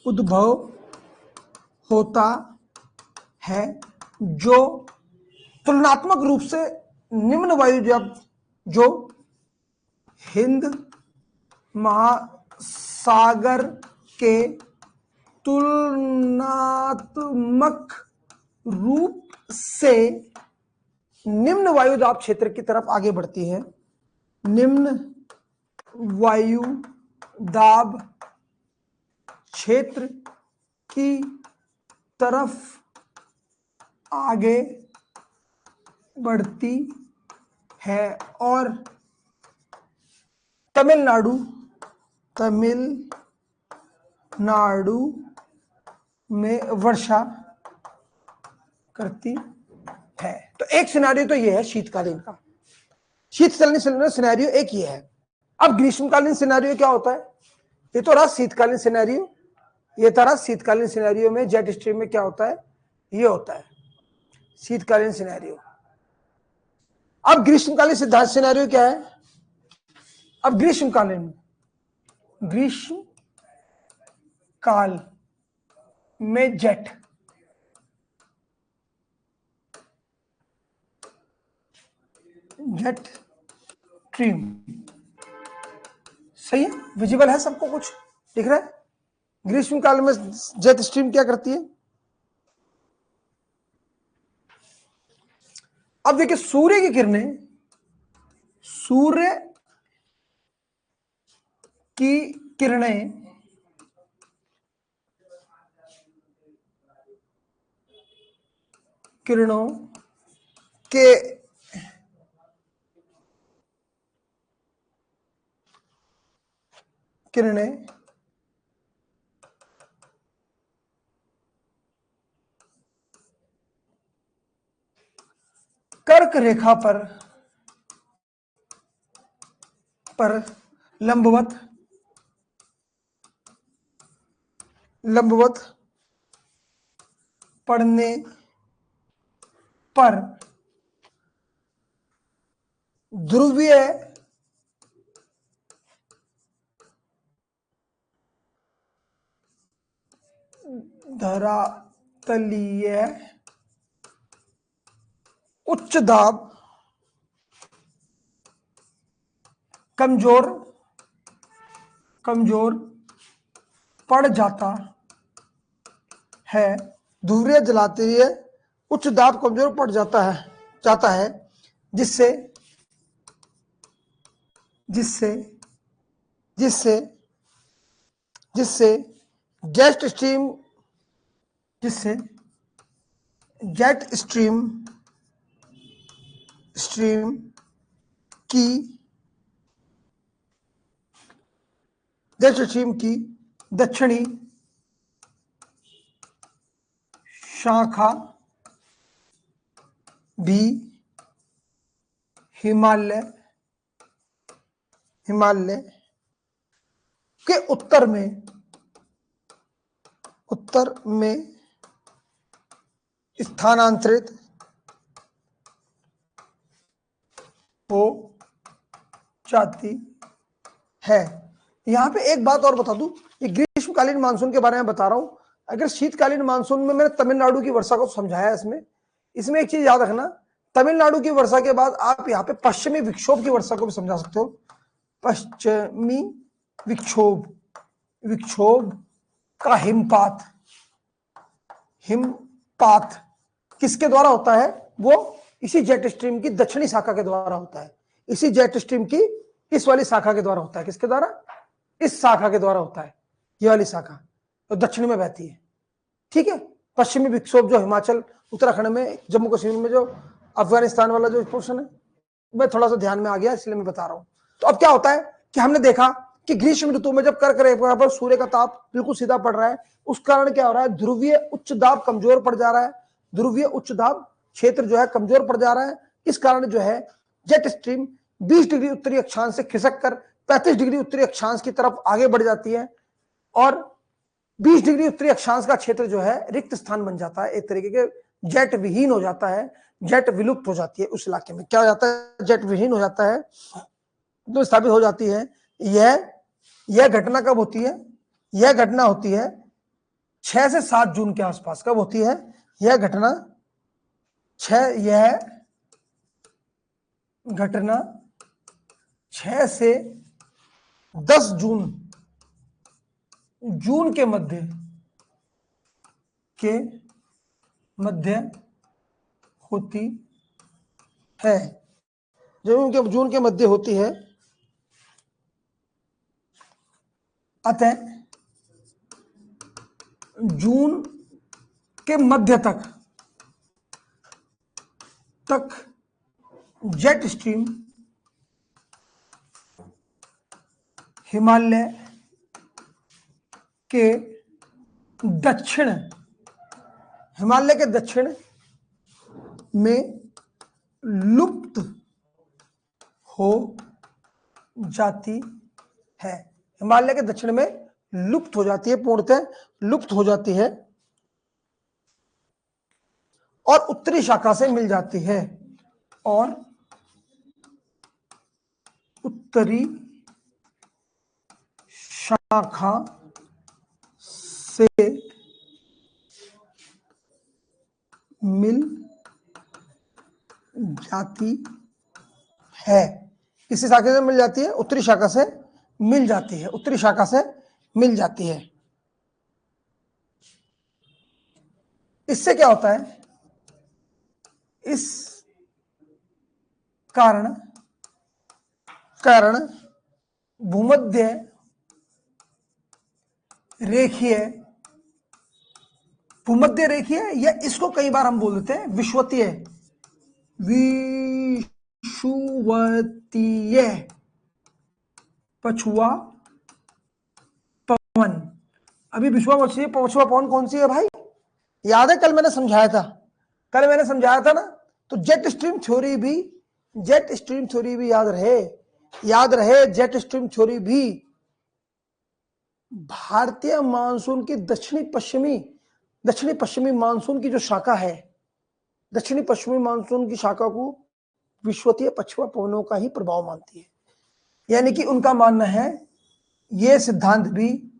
उद्भव होता है, जो तुलनात्मक रूप से निम्न वायुदाब, जो हिंद महासागर के तुलनात्मक रूप से निम्न वायु दाब क्षेत्र की तरफ आगे बढ़ती है। निम्न वायु दाब क्षेत्र की तरफ आगे बढ़ती है और तमिलनाडु में वर्षा करती है। तो एक सिनेरियो तो ये है शीतकालीन का। शीतकालीन सिनेरियो एक ये है। अब ग्रीष्मकालीन सिनेरियो क्या होता है? ये तो रहा शीतकालीन सिनेरियो। ये तरह शीतकालीन सिनेरियो में जेट स्ट्रीम में क्या होता है? ये होता है शीतकालीन सिनेरियो। अब ग्रीष्मकालीन सिद्धांत सिनेरियो क्या है? अब ग्रीष्म काल में जेट स्ट्रीम सही है, विजिबल है सबको, कुछ दिख रहा है? ग्रीष्म काल में जेट स्ट्रीम क्या करती है? अब देखिए सूर्य की किरणें किरणों के किरणें कर्क रेखा पर लंबवत पड़ने पर ध्रुवीय धरातलीय उच्च दाब कमजोर पड़ जाता है। ध्रुवीय जलातीय उच्च दाब कमजोर पड़ जाता है जिससे जेट स्ट्रीम की दक्षिणी शाखा भी हिमालय के उत्तर में स्थानांतरित हो जाती है। यहां पे एक बात और बता दूं, ये ग्रीष्मकालीन मानसून के बारे में बता रहा हूं। अगर शीतकालीन मानसून में मैंने तमिलनाडु की वर्षा को समझाया, इसमें एक चीज याद रखना, तमिलनाडु की वर्षा के बाद आप यहाँ पे पश्चिमी विक्षोभ की वर्षा को भी समझा सकते हो। पश्चिमी विक्षोभ का हिमपात किसके द्वारा होता है? वो इसी जेट स्ट्रीम की दक्षिणी शाखा के द्वारा होता है। इसी जेट स्ट्रीम की इस वाली शाखा के द्वारा होता है। किसके द्वारा? इस शाखा के द्वारा होता है। ये वाली शाखा तो दक्षिण में बहती है, ठीक है। पश्चिमी विक्षोभ जो हिमाचल, उत्तराखंड में, जम्मू कश्मीर में, जो अफगानिस्तान वाला जो पोर्शन है, मैं थोड़ा सा ध्यान में आ गया इसलिए मैं बता रहा हूं। तो अब क्या होता है कि हमने देखा कि ग्रीष्म ऋतु में जब कर्क रेखा पर सूर्य का ताप बिल्कुल सीधा पड़ रहा है, उस कारण क्या हो रहा है? ध्रुवीय उच्च दाब कमजोर पड़ जा रहा है। ध्रुवीय उच्च दाब क्षेत्र जो है कमजोर पड़ जा रहा है। इस कारण जो है जेट स्ट्रीम 20 डिग्री उत्तरी अक्षांश से खिसक कर 35 डिग्री उत्तरी अक्षांश की तरफ आगे बढ़ जाती है और 20 डिग्री उत्तरी अक्षांश का क्षेत्र जो है रिक्त स्थान बन जाता है। एक तरीके के जेट विहीन हो जाता है, जेट विलुप्त हो जाती है। उस इलाके में क्या हो जाता है? जेट विहीन हो जाता है, तो स्थापित हो जाती है। यह घटना कब होती है? यह घटना होती है 6 से 7 जून के आसपास। कब होती है यह घटना? यह घटना 6 से 10 जून के मध्य होती है। जून के मध्य होती है, अतः जून के मध्य तक जेट स्ट्रीम हिमालय के दक्षिण में लुप्त हो जाती है। हिमालय के दक्षिण में लुप्त हो जाती है, पूर्णतः लुप्त हो जाती है और उत्तरी शाखा से मिल जाती है, और उत्तरी शाखा से मिल जाती है। किसी शाखा से मिल जाती है? उत्तरी शाखा से मिल जाती है, उत्तरी शाखा से मिल जाती है। इससे क्या होता है? इस कारण भूमध्य रेखीय या इसको कई बार हम बोल देते हैं विषुवतीय पछुआ पवन। अभी विषुवतीय पछुआ पवन कौन सी है भाई? याद है कल मैंने समझाया था ना। तो जेट स्ट्रीम थ्योरी भी याद रहे जेट स्ट्रीम थ्योरी भी भारतीय मानसून की दक्षिणी पश्चिमी मानसून की जो शाखा है, दक्षिणी पश्चिमी मानसून की शाखा को विषुवतीय पछुआ पवनों का ही प्रभाव मानती है। यानी कि उनका मानना है, यह सिद्धांत भी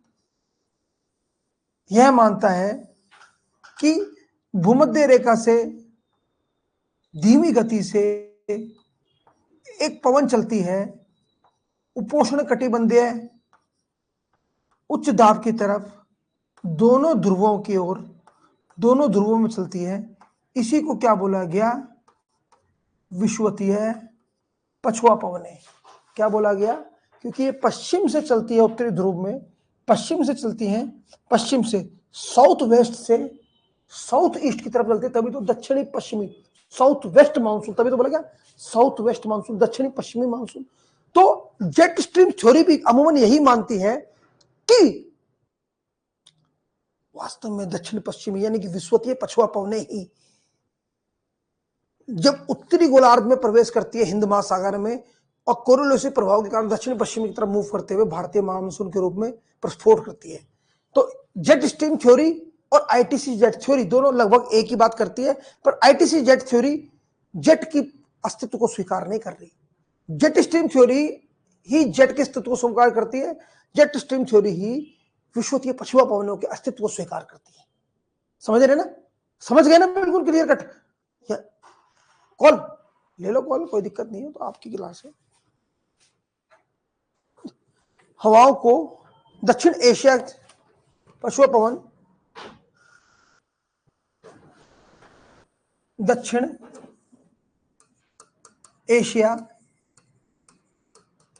यह मानता है कि भूमध्य रेखा से धीमी गति से एक पवन चलती है उपोष्ण कटिबंधीय उच्च दाब की तरफ, दोनों ध्रुवों में चलती है। इसी को क्या बोला गया? विषुवतीय पछुआ पवन है। क्या बोला गया? क्योंकि ये पश्चिम से चलती है, उत्तरी ध्रुव में पश्चिम से चलती है, पश्चिम से साउथ वेस्ट से साउथ ईस्ट की तरफ चलती है, तभी तो दक्षिणी पश्चिमी साउथ वेस्ट मानसून, तभी तो बोला गया साउथ वेस्ट मानसून, दक्षिणी पश्चिमी मानसून। तो जेट स्ट्रीम थ्योरी भी अमूमन यही मानती है कि वास्तव में दक्षिण पश्चिमी यानी कि विषुवतीय पछुआ पवनें ही जब उत्तरी गोलार्ध में प्रवेश करती है हिंद महासागर में, और कोरिलेटिव प्रभाव के कारण दक्षिण पश्चिमी की तरफ मूव करते हुए भारतीय मानसून के रूप में प्रस्फोट करती है। तो जेट स्ट्रीम थ्योरी और आईटीसी जेट थ्योरी दोनों लगभग एक ही बात करती है, पर आईटीसी जेट थ्योरी जेट की अस्तित्व को स्वीकार नहीं कर रही। जेट स्ट्रीम थ्योरी ही जेट के अस्तित्व को स्वीकार करती है, जेट स्ट्रीम थ्योरी ही विषुवतीय पछुआ पवनों के अस्तित्व को स्वीकार करती है। समझ रहे ना? समझ गए ना? बिल्कुल क्लियर कट। कॉल ले लो, कॉल कोई दिक्कत नहीं है, तो आपकी क्लास है। हवाओं को दक्षिण एशिया पछुआ पवन दक्षिण एशिया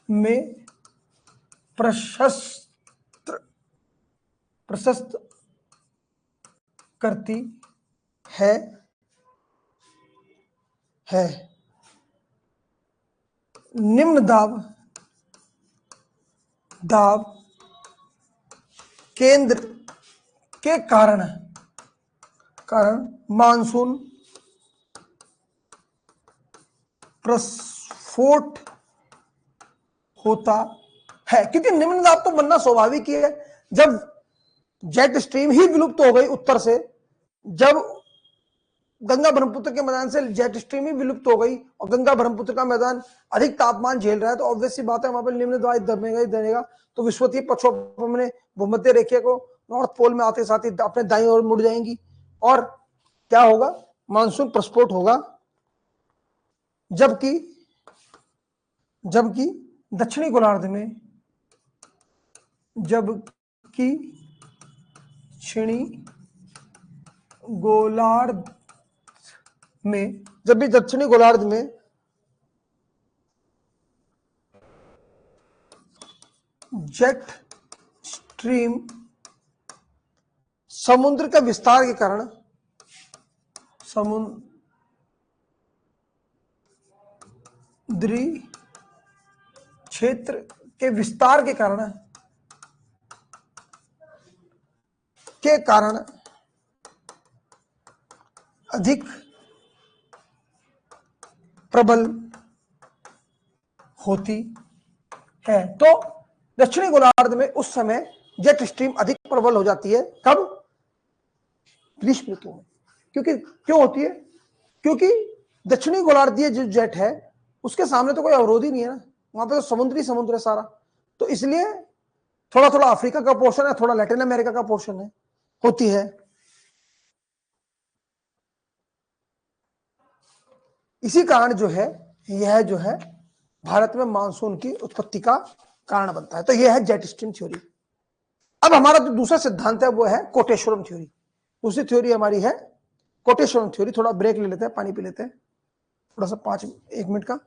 में प्रशस्त करती है निम्न दाब केंद्र के कारण मानसून प्रस्फोट होता है। क्योंकि निम्न दाब तो बनना स्वाभाविक ही है। जब जेट स्ट्रीम ही विलुप्त हो गई उत्तर से, जब गंगा ब्रह्मपुत्र के मैदान से जेट स्ट्रीम ही विलुप्त हो गई और गंगा ब्रह्मपुत्र का मैदान अधिक तापमान झेल रहा है, तो ऑब्वियस सी बात है वहां पर निम्न दाब दबेगा ही दबेगा। तो विषुवतीय पछुआ पवन ने भूमध्य रेखा को नॉर्थ पोल में आते साथ ही अपने दाईं ओर मुड़ जाएंगी और क्या होगा? मानसून प्रस्फोट होगा। जबकि दक्षिणी गोलार्ध में जबकि दक्षिणी गोलार्ध में, जब भी दक्षिणी गोलार्ध में जेट स्ट्रीम समुद्र के विस्तार के कारण, समुद्री क्षेत्र के विस्तार के कारण अधिक प्रबल होती है। तो दक्षिणी गोलार्ध में उस समय जेट स्ट्रीम अधिक प्रबल हो जाती है। कब? ग्रीष्म ऋतु में। क्यों होती है? क्योंकि दक्षिणी गोलार्धीय जो जेट है उसके सामने तो कोई अवरोध ही नहीं है ना, वहां पे तो समुद्र है सारा। तो इसलिए थोड़ा थोड़ा अफ्रीका का पोर्शन है, थोड़ा लैटिन अमेरिका का पोर्शन है, होती है। इसी कारण जो है यह जो है भारत में मानसून की उत्पत्ति का कारण बनता है। तो यह है जेट स्ट्रीम थ्योरी। अब हमारा जो दूसरा सिद्धांत है वो है कोटेश्वरम थ्योरी। दूसरी थ्योरी हमारी है कोटेश्वरम थ्योरी। थोड़ा ब्रेक ले लेते हैं, पानी पी लेते हैं थोड़ा सा, 1 मिनट का।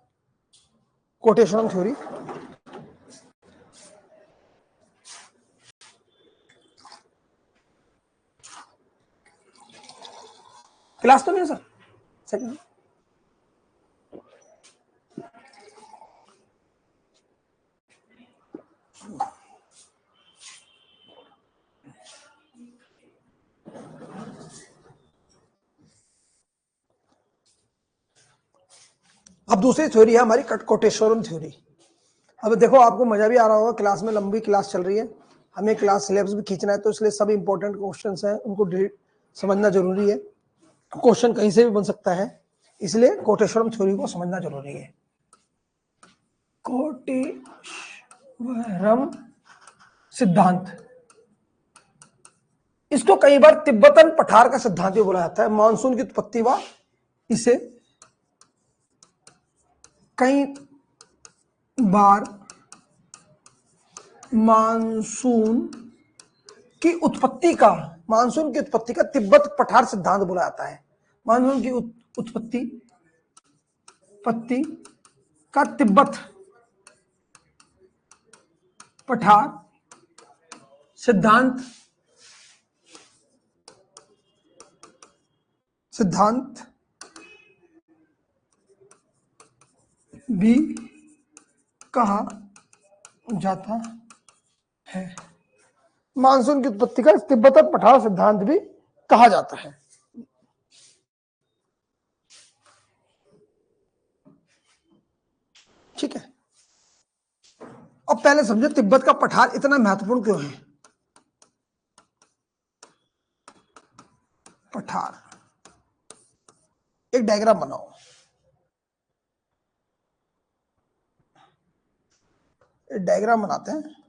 कोटेश्वरम थ्योरी, क्लास तो नहीं है सर? सेकंड। अब दूसरी थ्योरी है हमारी कोटेश्वरम थ्योरी। अब देखो आपको मजा भी आ रहा होगा, क्लास में लंबी क्लास चल रही है, हमें क्लास सिलेबस भी खींचना है, तो इसलिए सब इंपॉर्टेंट क्वेश्चंस हैं उनको समझना जरूरी है। क्वेश्चन कहीं से भी बन सकता है, इसलिए कोटेश्वरम थ्योरी को समझना जरूरी है। कोटेश्वरम सिद्धांत, इसको कई बार तिब्बतन पठार का सिद्धांत भी बोला जाता है। मानसून की उत्पत्ति व इसे कई बार मानसून की उत्पत्ति का तिब्बत पठार सिद्धांत बोला जाता है। मानसून की उत्पत्ति का तिब्बत पठार सिद्धांत भी कहा जाता है। मानसून की उत्पत्ति का तिब्बतन पठार सिद्धांत भी कहा जाता है। ठीक है, अब पहले समझो तिब्बत का पठार इतना महत्वपूर्ण क्यों है। पठार, एक डायग्राम बनाओ, एक डायग्राम बनाते हैं।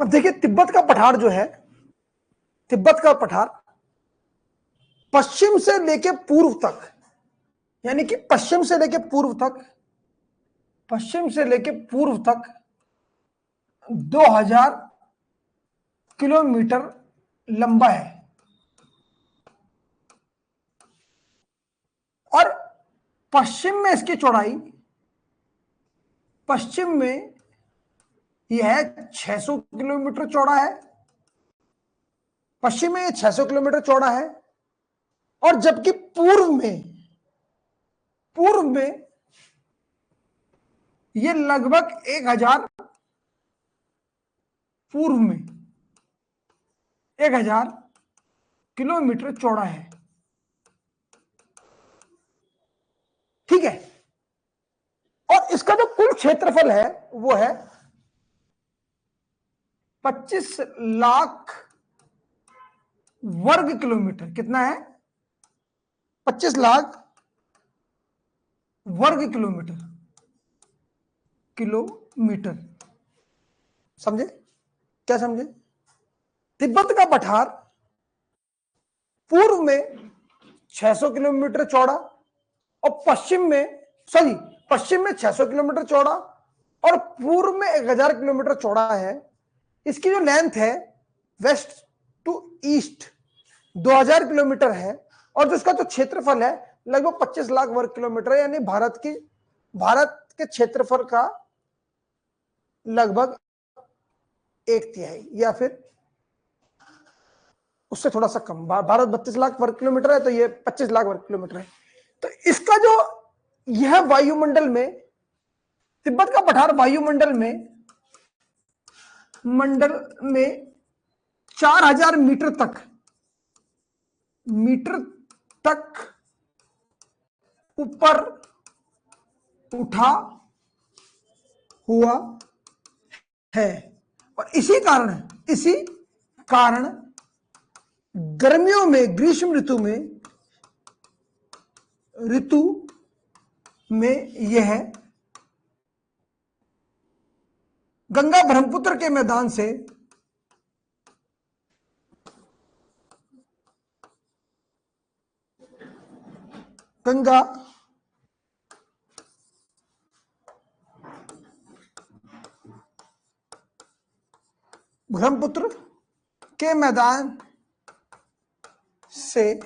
अब देखिए तिब्बत का पठार जो है, तिब्बत का पठार पश्चिम से लेके पूर्व तक, यानी कि पश्चिम से लेके पूर्व तक, पश्चिम से लेके पूर्व तक 2000 किलोमीटर लंबा है। और पश्चिम में इसकी चौड़ाई, पश्चिम में यह 600 किलोमीटर चौड़ा है, पश्चिम में यह 600 किलोमीटर चौड़ा है। और जबकि पूर्व में यह लगभग 1000, पूर्व में 1000 किलोमीटर चौड़ा है। ठीक है। और इसका जो कुल क्षेत्रफल है वो है 25 लाख वर्ग किलोमीटर। कितना है? 25 लाख वर्ग किलोमीटर। समझे? क्या समझे? तिब्बत का पठार पूर्व में 600 किलोमीटर चौड़ा और पश्चिम में 600 किलोमीटर चौड़ा और पूर्व में 1000 किलोमीटर चौड़ा है। इसकी जो लेंथ है वेस्ट टू ईस्ट 2000 किलोमीटर है। और जो इसका जो क्षेत्रफल है लगभग 25 लाख वर्ग किलोमीटर है, यानी भारत के क्षेत्रफल का लगभग 1/3 या फिर उससे थोड़ा सा कम। भारत 32 लाख वर्ग किलोमीटर है तो ये 25 लाख वर्ग किलोमीटर है। तो इसका जो यह वायुमंडल में, तिब्बत का पठार वायुमंडल में 4000 मीटर तक ऊपर उठा हुआ है। और इसी कारण गर्मियों में, ग्रीष्म ऋतु में यह गंगा ब्रह्मपुत्र के मैदान से गंगा ब्रह्मपुत्र के मैदान से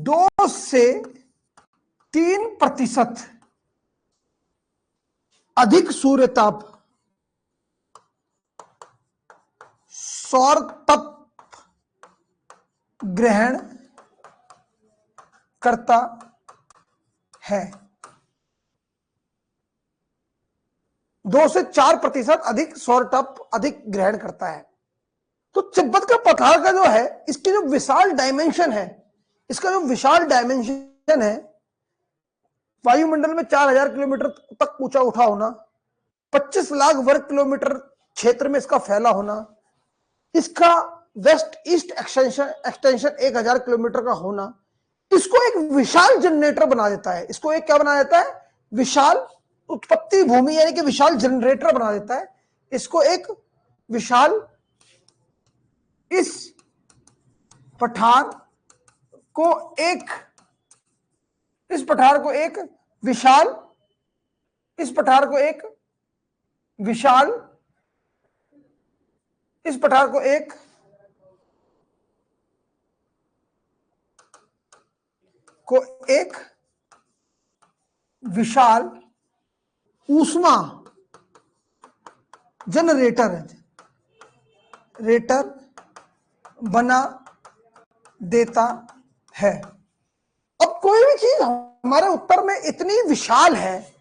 2 से 3% अधिक सौर तप ग्रहण करता है। 2 से 4% अधिक सौर तप अधिक ग्रहण करता है। तो तिब्बत का पठार का जो है, इसकी जो विशाल डायमेंशन है, वायुमंडल में 4000 किलोमीटर तक ऊंचा उठा होना, 25 लाख वर्ग किलोमीटर क्षेत्र में इसका फैला होना, इसका वेस्ट ईस्ट एक्सटेंशन 1000 किलोमीटर का होना, इसको एक विशाल जनरेटर बना देता है। इसको एक क्या बना देता है? विशाल उत्पत्ति भूमि, यानी कि विशाल जनरेटर बना देता है। इसको एक विशाल, इस पठार को एक विशाल ऊष्मा जनरेटर बना देता है। अब कोई भी चीज हमारे उत्तर में इतनी विशाल है,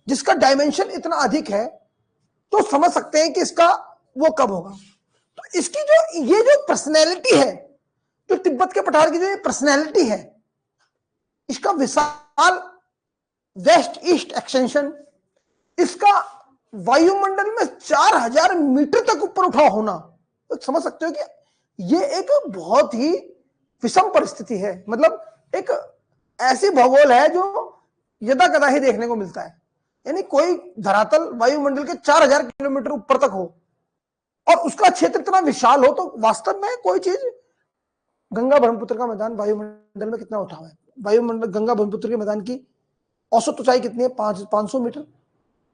जिसका डायमेंशन इतना अधिक है, तो समझ सकते हैं कि इसका वो कब होगा। तो इसकी ये जो पर्सनैलिटी है, जो तिब्बत के पठार की जो ये पर्सनैलिटी है, इसका विशाल वेस्ट ईस्ट एक्सटेंशन, इसका वायुमंडल में 4000 मीटर तक ऊपर उठा होना, तो समझ सकते हो कि ये एक बहुत ही विषम परिस्थिति है। मतलब एक ऐसी भूगोल है जो यदा कदा ही देखने को मिलता है। यानी कोई धरातल वायुमंडल के 4000 किलोमीटर ऊपर तक हो और उसका क्षेत्र इतना विशाल हो, तो वास्तव में कोई चीज, गंगा ब्रह्मपुत्र का मैदान वायुमंडल में कितना उठा हुआ है? वायुमंडल गंगा ब्रह्मपुत्र के मैदान की औसत ऊंचाई कितनी है? 500 मीटर।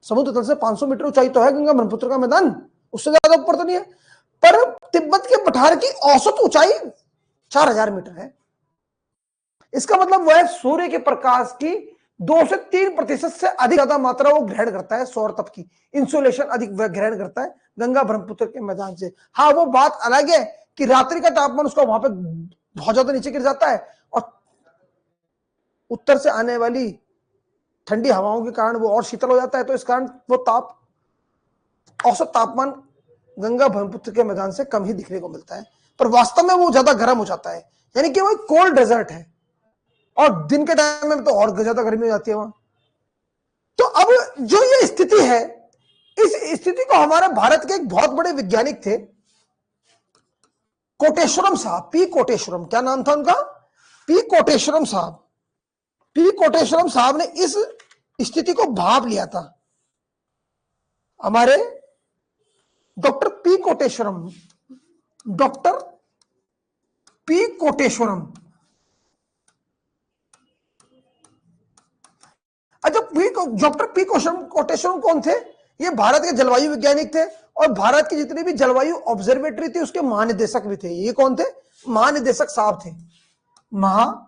समुद्र तल से 500 मीटर ऊंचाई तो है गंगा ब्रह्मपुत्र का मैदान, उससे ज्यादा ऊपर तो नहीं है। पर तिब्बत के पठार की औसत ऊंचाई 4000 मीटर है। इसका मतलब वह सूर्य के प्रकाश की 2 से 3% से अधिक ज्यादा मात्रा वो ग्रहण करता है, सौर तप की इंसुलेशन अधिक वह ग्रहण करता है गंगा ब्रह्मपुत्र के मैदान से। हाँ, वो बात अलग है कि रात्रि का तापमान उसका वहां पे बहुत ज्यादा नीचे गिर जाता है और उत्तर से आने वाली ठंडी हवाओं के कारण वो और शीतल हो जाता है, तो इस कारण वो औसत तापमान गंगा ब्रह्मपुत्र के मैदान से कम ही दिखने को मिलता है, पर वास्तव में वो ज्यादा गर्म हो जाता है, यानी कि वो एक कोल्ड डेजर्ट है और दिन के टाइम में तो और ज्यादा गर्मी हो जाती है वहां। तो अब जो ये स्थिति है, इस स्थिति को हमारे भारत के एक बहुत बड़े वैज्ञानिक थे, कोटेश्वरम साहब, पी कोटेश्वरम, क्या नाम था उनका? पी कोटेश्वरम साहब। पी कोटेश्वरम साहब ने इस स्थिति को भाप लिया था। हमारे doctor P Koteswaram, doctor P Koteswaram, अच्छा, डॉक्टर पी कोटेश्वरम कौन थे? ये भारत के जलवायु वैज्ञानिक थे और भारत की जितनी भी जलवायु ऑब्जर्वेटरी थी उसके महानिदेशक भी थे। ये कौन थे? महानिदेशक साहब थे, महानिदेशक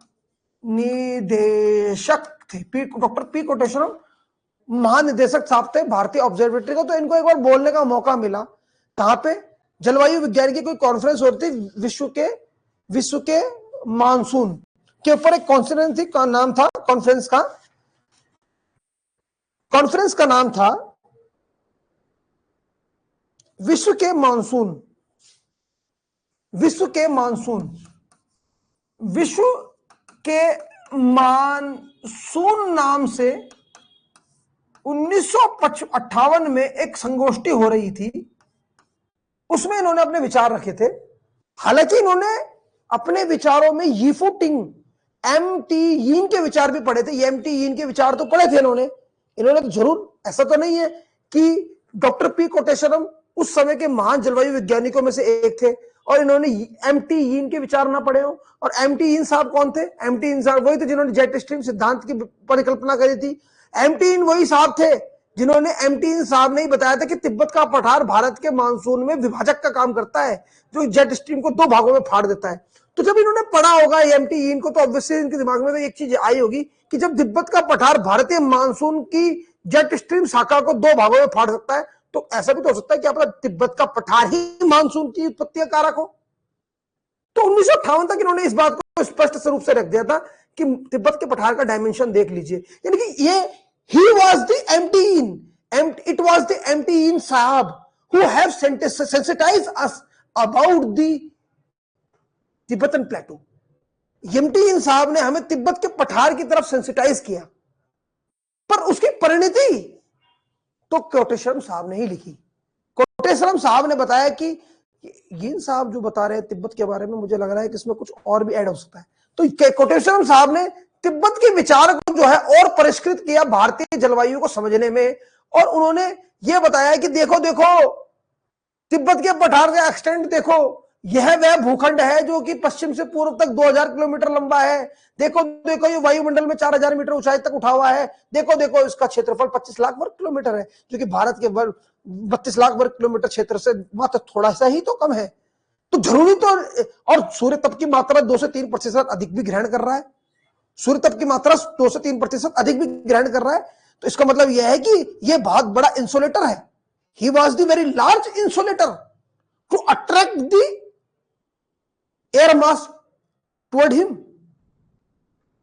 थे। डॉक्टर पी कोटेश्वरम महानिदेशक साहब थे भारतीय ऑब्जर्वेटरी को। तो इनको एक बार बोलने का मौका मिला, कहां पे? जलवायु विज्ञान की कोई कॉन्फ्रेंस होती थी, विश्व के मानसून के ऊपर एक कॉन्फ्रेंस थी, का नाम था कॉन्फ्रेंस का नाम था विश्व के मानसून। विश्व के मानसून नाम से 1958 में एक संगोष्ठी हो रही थी, उसमें इन्होंने अपने विचार रखे थे। हालांकि इन्होंने अपने विचारों में यीफू टिंग, एमटी यीन के विचार भी पढ़े थे। ये एमटी यीन के विचार तो पढ़े थे इन्होंने तो जरूर, ऐसा तो नहीं है कि डॉक्टर पी कोटेश्वरम उस समय के महान जलवायु वैज्ञानिकों में से एक थे और इन्होंने एमटी यीन के विचार ना पढ़े हो। और एमटी यीन साहब कौन थे? एमटी यीन साहब वही थे जिन्होंने जेट स्ट्रीम सिद्धांत की परिकल्पना करी थी। एमटी यीन वही साहब थे जिन्होंने, एमटी यीन साहब ने ही बताया था कि तिब्बत का पठार भारत के मानसून में विभाजक का काम करता है, जो जेट स्ट्रीम को 2 भागों में फाड़ देता है। तो जब इन्होंने पढ़ा होगा एमटी यीन को, तो ऑब्वियसली इनके दिमाग में तो एक चीज आई होगी कि जब तिब्बत का पठार भारतीय मानसून की जेट स्ट्रीम शाखा को 2 भागों में फाड़ सकता है, तो ऐसा भी तो हो सकता है कि आपका तिब्बत का पठार ही मानसून की उत्पत्ति का कारक हो। तो 1958 तक इन्होंने इस बात को स्पष्ट रूप से रख दिया था कि तिब्बत के पठार का डायमेंशन देख लीजिए, यानी कि ये he was the it was the MT साहब who have sensitized us about the Tibetan plateau। MT साहब ने हमें तिब्बत के पठार की तरफ सेंसिटाइज किया, पर उसकी परिणति तो कोटेश्वरम साहब ने ही लिखी। कोटेश्वरम साहब ने बताया कि यीन साहब जो बता रहे हैं तिब्बत के बारे में, मुझे लग रहा है कि इसमें कुछ और भी ऐड हो सकता है। तो कोटेश्वरम साहब ने तिब्बत के विचार को जो है और परिष्कृत किया भारतीय जलवायु को समझने में, और उन्होंने यह बताया कि देखो तिब्बत के पठार का एक्सटेंट देखो, यह वह भूखंड है जो कि पश्चिम से पूर्व तक 2000 किलोमीटर लंबा है। देखो ये वायुमंडल में 4000 मीटर ऊंचाई तक उठा हुआ है। देखो इसका क्षेत्रफल 25 लाख वर्ग किलोमीटर है, जो कि भारत के 32 लाख वर्ग किलोमीटर क्षेत्र से मात्र थोड़ा सा ही तो कम है। तो जरूरी तो, और सूर्य तप की मात्रा 2 से 3% अधिक भी ग्रहण कर रहा है। सूर्य तप की मात्रा 2 से 3% अधिक भी ग्रहण कर रहा है। तो इसका मतलब यह है कि यह बहुत बड़ा इंसुलेटर है। He was the very large insulator to attract the air mass toward him,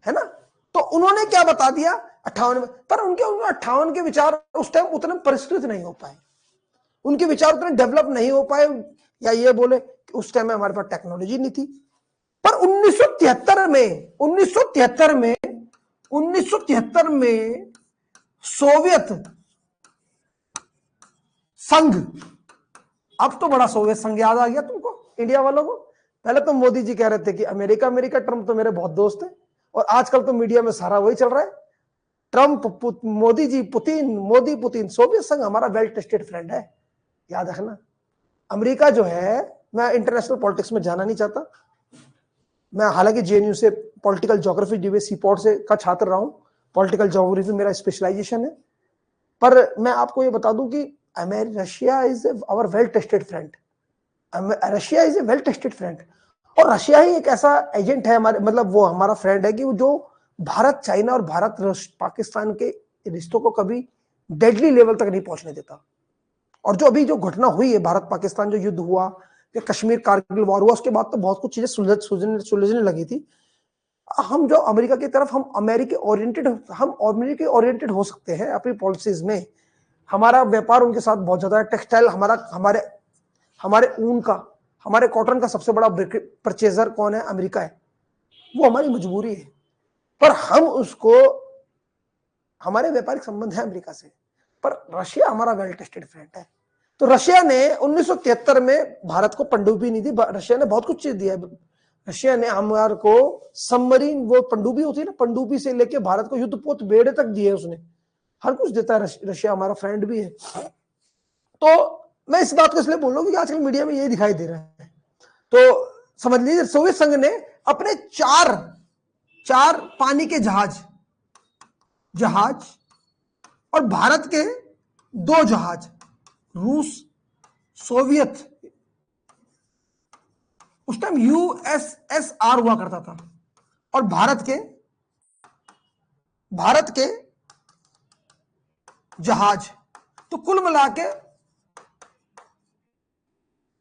है ना। तो उन्होंने क्या बता दिया 58 में, पर उनके 58 के विचार उस टाइम उतने परिष्कृत नहीं हो पाए, उनके विचार उतने डेवलप नहीं हो पाए, या ये बोले कि उस टाइम में हमारे पास टेक्नोलॉजी नहीं थी। पर 1973 में सोवियत संघ, अब तो बड़ा सोवियत संघ याद आ गया तुमको, इंडिया वालों को। पहले तो मोदी जी कह रहे थे कि अमेरिका ट्रम्प तो मेरे बहुत दोस्त है, और आजकल तो मीडिया में सारा वही चल रहा है Trump, Modi ji, Putin, Modi Putin, Soviet संघ हमारा वेल टेस्टेड फ्रेंड है, याद रखना। अमेरिका जो है, मैं इंटरनेशनल पॉलिटिक्स में जाना नहीं चाहता, मैं हालांकि जेएनयू से पॉलिटिकल ज्योग्राफी डीवे सीपॉट से का छात्र रहा हूं, पॉलिटिकल ज्योग्राफी मेरा स्पेशलाइजेशन है, पर मैं आपको ये बता दूं कि Russia is our well tested friend, Russia is a well tested friend, और रशिया ही एक ऐसा एजेंट है हमारे, मतलब वो हमारा फ्रेंड है कि वो जो भारत चाइना और भारत पाकिस्तान के रिश्तों को कभी डेडली लेवल तक नहीं पहुंचने देता। और जो अभी जो घटना हुई है, भारत पाकिस्तान जो युद्ध हुआ या कश्मीर कारगिल वॉर हुआ, उसके बाद तो बहुत कुछ चीजें सुलझने लगी थी। हम जो अमेरिका की तरफ, हम अमेरिकी ओरिएंटेड हो सकते हैं अपनी पॉलिसीज में। हमारा व्यापार उनके साथ बहुत ज्यादा है, टेक्सटाइल हमारे ऊन का, हमारे कॉटन का सबसे बड़ा परचेजर कौन है? अमेरिका है। वो हमारी मजबूरी है, पर हम उसको, हमारे व्यापारिक संबंध है अमेरिका से, पर रशिया हमारा वेल टेस्टेड फ्रेंड है। तो रशिया ने 1973 में भारत को पनडुब्बी नहीं दी, रशिया ने बहुत कुछ चीज दिया है। रशिया ने हमारे को सबमरीन, वो पनडुब्बी होती है ना, पनडुब्बी से लेके भारत को युद्धपोत बेड़े तक दिए, उसने हर कुछ देता है। रशिया हमारा फ्रेंड भी है। तो मैं इस बात को इसलिए बोल रहा हूँ कि आजकल मीडिया में ये दिखाई दे रहा है। तो समझ लीजिए सोवियत संघ ने अपने चार पानी के जहाज और भारत के 2 जहाज, रूस, सोवियत, उस टाइम यूएसएसआर हुआ करता था, और भारत के जहाज, तो कुल मिला के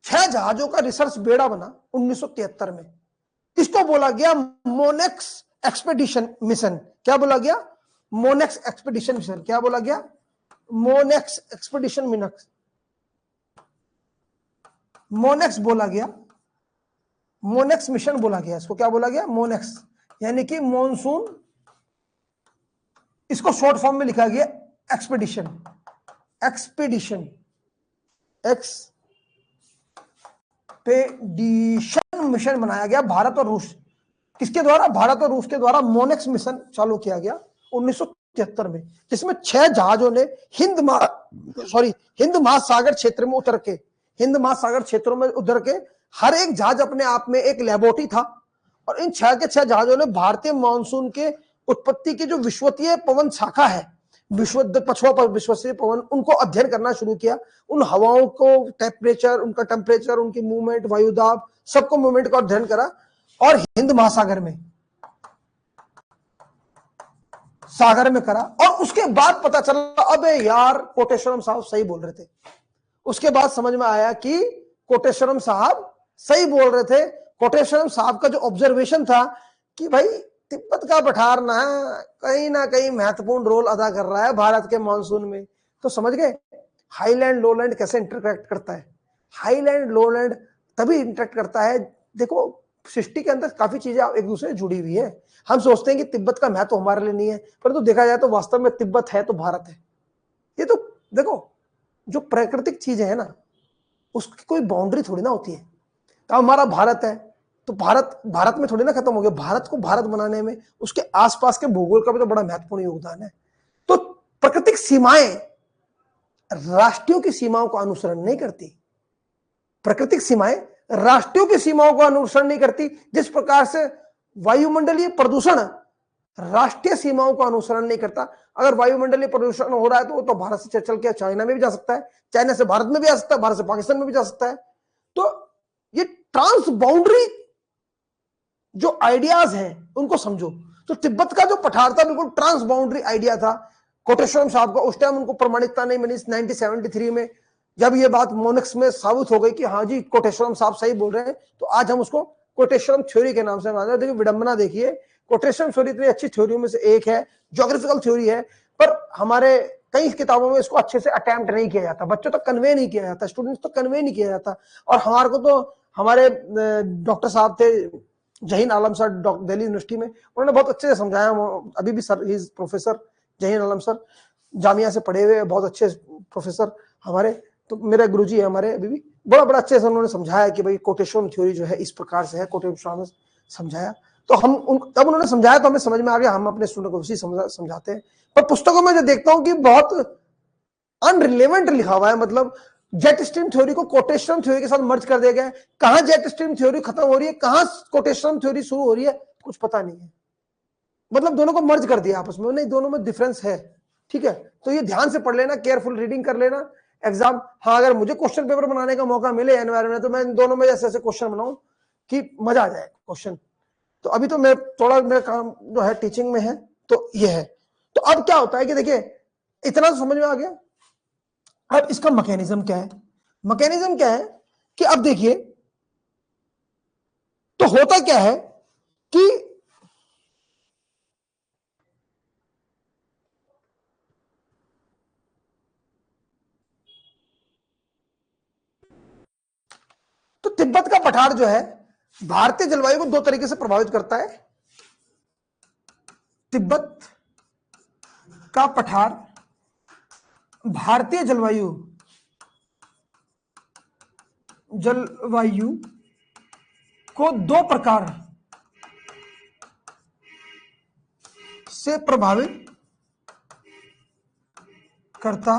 6 जहाजों का रिसर्च बेड़ा बना 1973 में। इसको बोला गया मोनेक्स एक्सपेडिशन मिशन। क्या बोला गया? मोनेक्स एक्सपेडिशन मिशन। क्या बोला गया? मोनेक्स एक्सपेडिशन मोनेक्स बोला गया, मोनेक्स मिशन बोला गया। इसको क्या बोला गया? मोनेक्स, यानी कि मॉनसून, इसको शॉर्ट फॉर्म में लिखा गया एक्सपेडिशन मिशन बनाया गया भारत और रूस, किसके द्वारा? भारत और रूस के द्वारा मोनेक्स मिशन चालू किया गया 1973 में, जिसमें 6 जहाजों ने हिंद महासागर क्षेत्र में उतर के, हिंद महासागर क्षेत्रों में उतर के, हर एक जहाज अपने आप में एक लैबोरेटरी था, और इन 6 के 6 जहाजों ने भारतीय मानसून के उत्पत्ति की जो विश्वतीय पवन शाखा है, पछुआ विश्वसीय पवन, उनको अध्ययन करना शुरू किया। उन हवाओं को, टेम्परेचर, उनका टेम्परेचर, उनकी मूवमेंट, वायुदाब, सबको मूवमेंट का अध्ययन करा, और हिंद महासागर में करा। और उसके बाद पता चला, अबे यार कोटेश्वरम साहब सही बोल रहे थे। उसके बाद समझ में आया कि कोटेश्वरम साहब सही बोल रहे थे। कोटेश्वरम साहब का जो ऑब्जर्वेशन था कि भाई तिब्बत का पठार ना कहीं महत्वपूर्ण रोल अदा कर रहा है भारत के मानसून में, तो समझ गए हाईलैंड लोलैंड कैसे इंटरैक्ट करता है। हाईलैंड लोलैंड तभी इंटरैक्ट करता है, देखो सृष्टि के अंदर काफी चीजें एक दूसरे से जुड़ी हुई है। हम सोचते हैं कि तिब्बत का महत्व हमारे लिए नहीं है, परंतु देखा जाए तो वास्तव में तिब्बत है तो भारत है। ये तो देखो, जो प्राकृतिक चीजें है ना, उसकी कोई बाउंड्री थोड़ी ना होती है। तो हमारा भारत है, तो भारत में थोड़ी ना खत्म हो गया। भारत को भारत बनाने में उसके आसपास के भूगोल का भी तो बड़ा महत्वपूर्ण योगदान है। तो प्राकृतिक सीमाएं राष्ट्रीयों की सीमाओं का अनुसरण नहीं करती, प्राकृतिक सीमाएं राष्ट्रीयों की सीमाओं का अनुसरण नहीं करती। जिस प्रकार से वायुमंडलीय प्रदूषण राष्ट्रीय सीमाओं का अनुसरण नहीं करता। अगर वायुमंडलीय प्रदूषण हो रहा है तो वो तो भारत से चल के चाइना में भी जा सकता है, चाइना से भारत में भी आ सकता है, भारत से पाकिस्तान में भी जा सकता है। तो ये ट्रांस बाउंड्री जो आइडियाज हैं उनको समझो। तो तिब्बत का जो पठार था बिल्कुल ट्रांस बाउंड्री आइडिया था कोटेश्वरम साहब का। उस टाइम उनको प्रमाणिकता नहीं मिली। 1973 में जब ये बात मोनेक्स में साबित हो गई कि हाँ जी कोटेश्वरम साहब सही बोल रहे हैं, तो आज हम उसको कोटेश्वरम थ्योरी के नाम से मान रहे हैं। देखिए विडंबना देखिए, कोटेश्वरम थ्योरी इतनी अच्छी थ्योरियों में से एक है, ज्योग्राफिकल थ्योरी है, पर हमारे कई किताबों में इसको अच्छे से अटेम्प्ट नहीं किया जाता, बच्चों तक कन्वे नहीं किया जाता, स्टूडेंट्स तक कन्वे नहीं किया जाता। और हमारे को तो हमारे डॉक्टर साहब थे जहीन आलम सर, दिल्ली यूनिवर्सिटी में, उन्होंने बहुत अच्छे से समझाया। अभी भी sir is professor Zaheen Alam sir, Jamia से पढ़े हुए बहुत अच्छे प्रोफेसर हमारे, तो मेरे गुरुजी है हमारे अभी भी, बड़ा अच्छे से उन्होंने समझाया कि भाई कोटेश्वरम थ्योरी जो है इस प्रकार से है, कोटेश्वरम ने समझाया। तो हम जब उन्होंने समझाया तो हमें समझ में आ गया, हम अपने स्टूडेंट को उसी समझाते हैं। पर पुस्तकों में जो देखता हूं कि बहुत अनरिलेवेंट लिखा हुआ है, मतलब जेट स्ट्रीम थ्योरी को कोटेशन थ्योरी के साथ मर्ज कर दिया गया है। कहां जेट स्ट्रीम थ्योरी खत्म हो रही है, कहां कोटेशन थ्योरी शुरू हो रही है, कुछ पता नहीं है। मतलब दोनों को मर्ज कर दिया आपस में, नहीं दोनों में डिफरेंस है। ठीक है, तो ये ध्यान से पढ़ लेना, केयरफुल रीडिंग कर लेना। एग्जाम, हाँ अगर मुझे क्वेश्चन पेपर बनाने का मौका मिले एनवायरमेंट, तो मैं इन दोनों में ऐसे ऐसे क्वेश्चन बनाऊं कि मजा आ जाए क्वेश्चन। तो अभी तो मैं थोड़ा, मेरा काम जो है टीचिंग में है, तो ये है। तो अब क्या होता है कि देखिए, इतना तो समझ में आ गया। अब इसका मैकेनिज्म क्या है? मैकेनिज्म क्या है कि अब देखिए, तो होता क्या है कि तो तिब्बत का पठार जो है भारतीय जलवायु को दो तरीके से प्रभावित करता है। तिब्बत का पठार भारतीय जलवायु को दो प्रकार से प्रभावित करता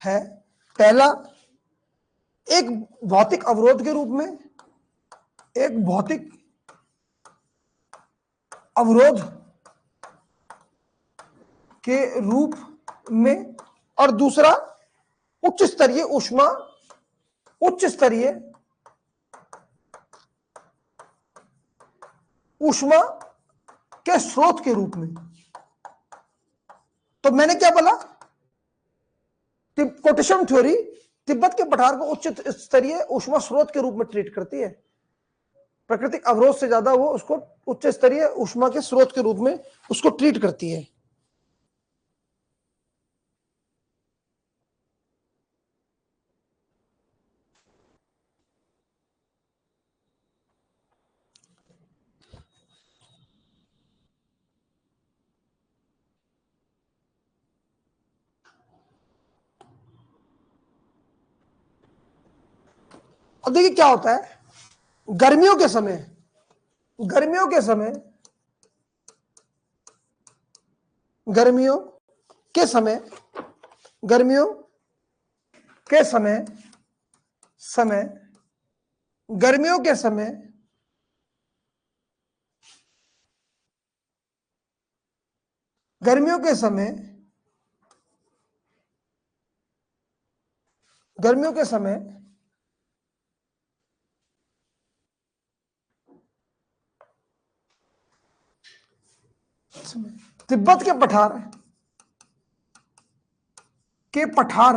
है। पहला, एक भौतिक अवरोध के रूप में, एक भौतिक अवरोध के रूप में, और दूसरा उच्च स्तरीय ऊष्मा के स्रोत के रूप में। तो मैंने क्या बोला, कोटेशन थ्योरी तिब्बत के पठार को उच्च स्तरीय ऊष्मा स्रोत के रूप में ट्रीट करती है। प्राकृतिक अवरोध से ज्यादा वो उसको उच्च स्तरीय ऊष्मा के स्रोत के रूप में उसको ट्रीट करती है। अब देखिए क्या होता है, गर्मियों के समय गर्मियों के समय गर्मियों के समय गर्मियों के समय गर्मियों के समय गर्मियों के समय गर्मियों के समय तिब्बत के पठार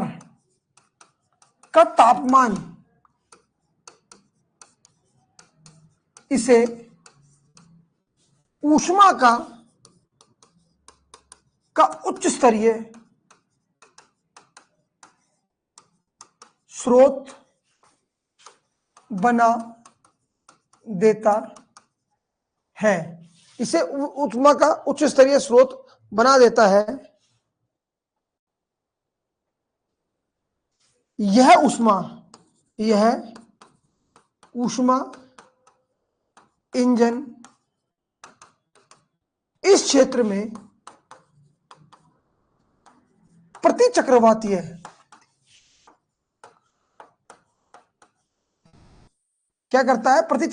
का तापमान इसे ऊष्मा का उच्च स्तरीय स्रोत बना देता है। इसे ऊष्मा का उच्च स्तरीय स्रोत बना देता है। यह ऊष्मा इंजन इस क्षेत्र में प्रति चक्रवातीय क्या करता है, प्रति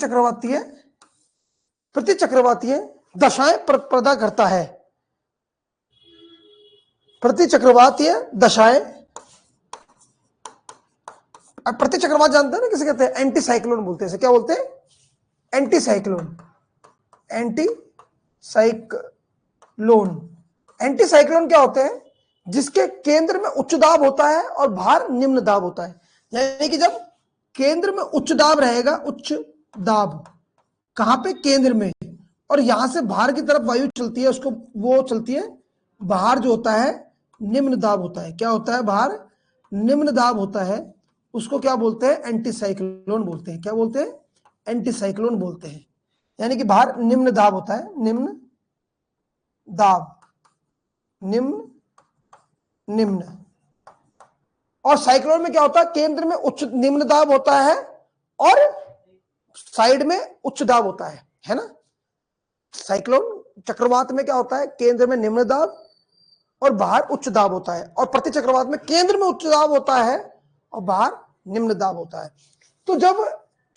चक्रवातीय दशाएं पैदा करता है। प्रति चक्रवातीय दशाएं, प्रति चक्रवात जानते हैं ना किसे कहते हैं, एंटी साइक्लोन बोलते हैं। क्या बोलते हैं, एंटी साइक्लोन क्या होते हैं, जिसके केंद्र में उच्च दाब होता है और बाहर निम्न दाब होता है। यानी कि जब केंद्र में उच्च दाब रहेगा, उच्च दाब कहां पे, केंद्र में, और यहां से बाहर की तरफ वायु चलती है, उसको वो चलती है, बाहर जो होता है निम्न दाब होता है। क्या होता है, बाहर निम्न दाब होता है, उसको क्या बोलते हैं, एंटी साइक्लोन बोलते हैं। क्या बोलते हैं, एंटी साइक्लोन बोलते हैं। यानी कि बाहर निम्न दाब होता है, निम्न और साइक्लोन में क्या होता है, केंद्र में उच्च निम्न दाब होता है और साइड में उच्च दाब होता है ना। साइक्लोन चक्रवात में क्या होता है, केंद्र में निम्न दाब और बाहर उच्च दाब होता है, और प्रति चक्रवात में केंद्र में उच्च दाब होता है और बाहर निम्न दाब होता है। तो जब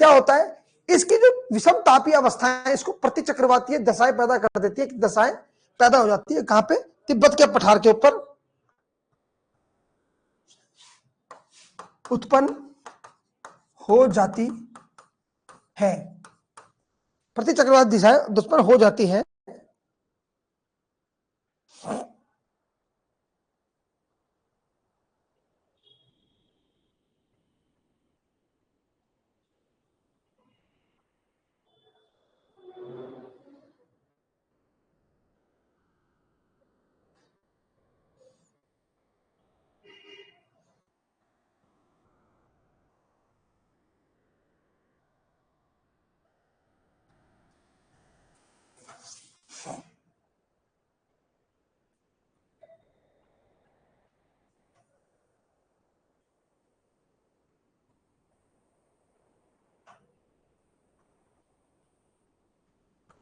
क्या होता है, इसकी जो विषम तापीय अवस्थाएं है, इसको प्रति चक्रवातीय दशाएं पैदा कर देती है, दशाएं पैदा हो जाती है कहां पे, तिब्बत के पठार के ऊपर उत्पन्न हो जाती है, प्रति चक्रवात दिशाएं उत्पन्न हो जाती है।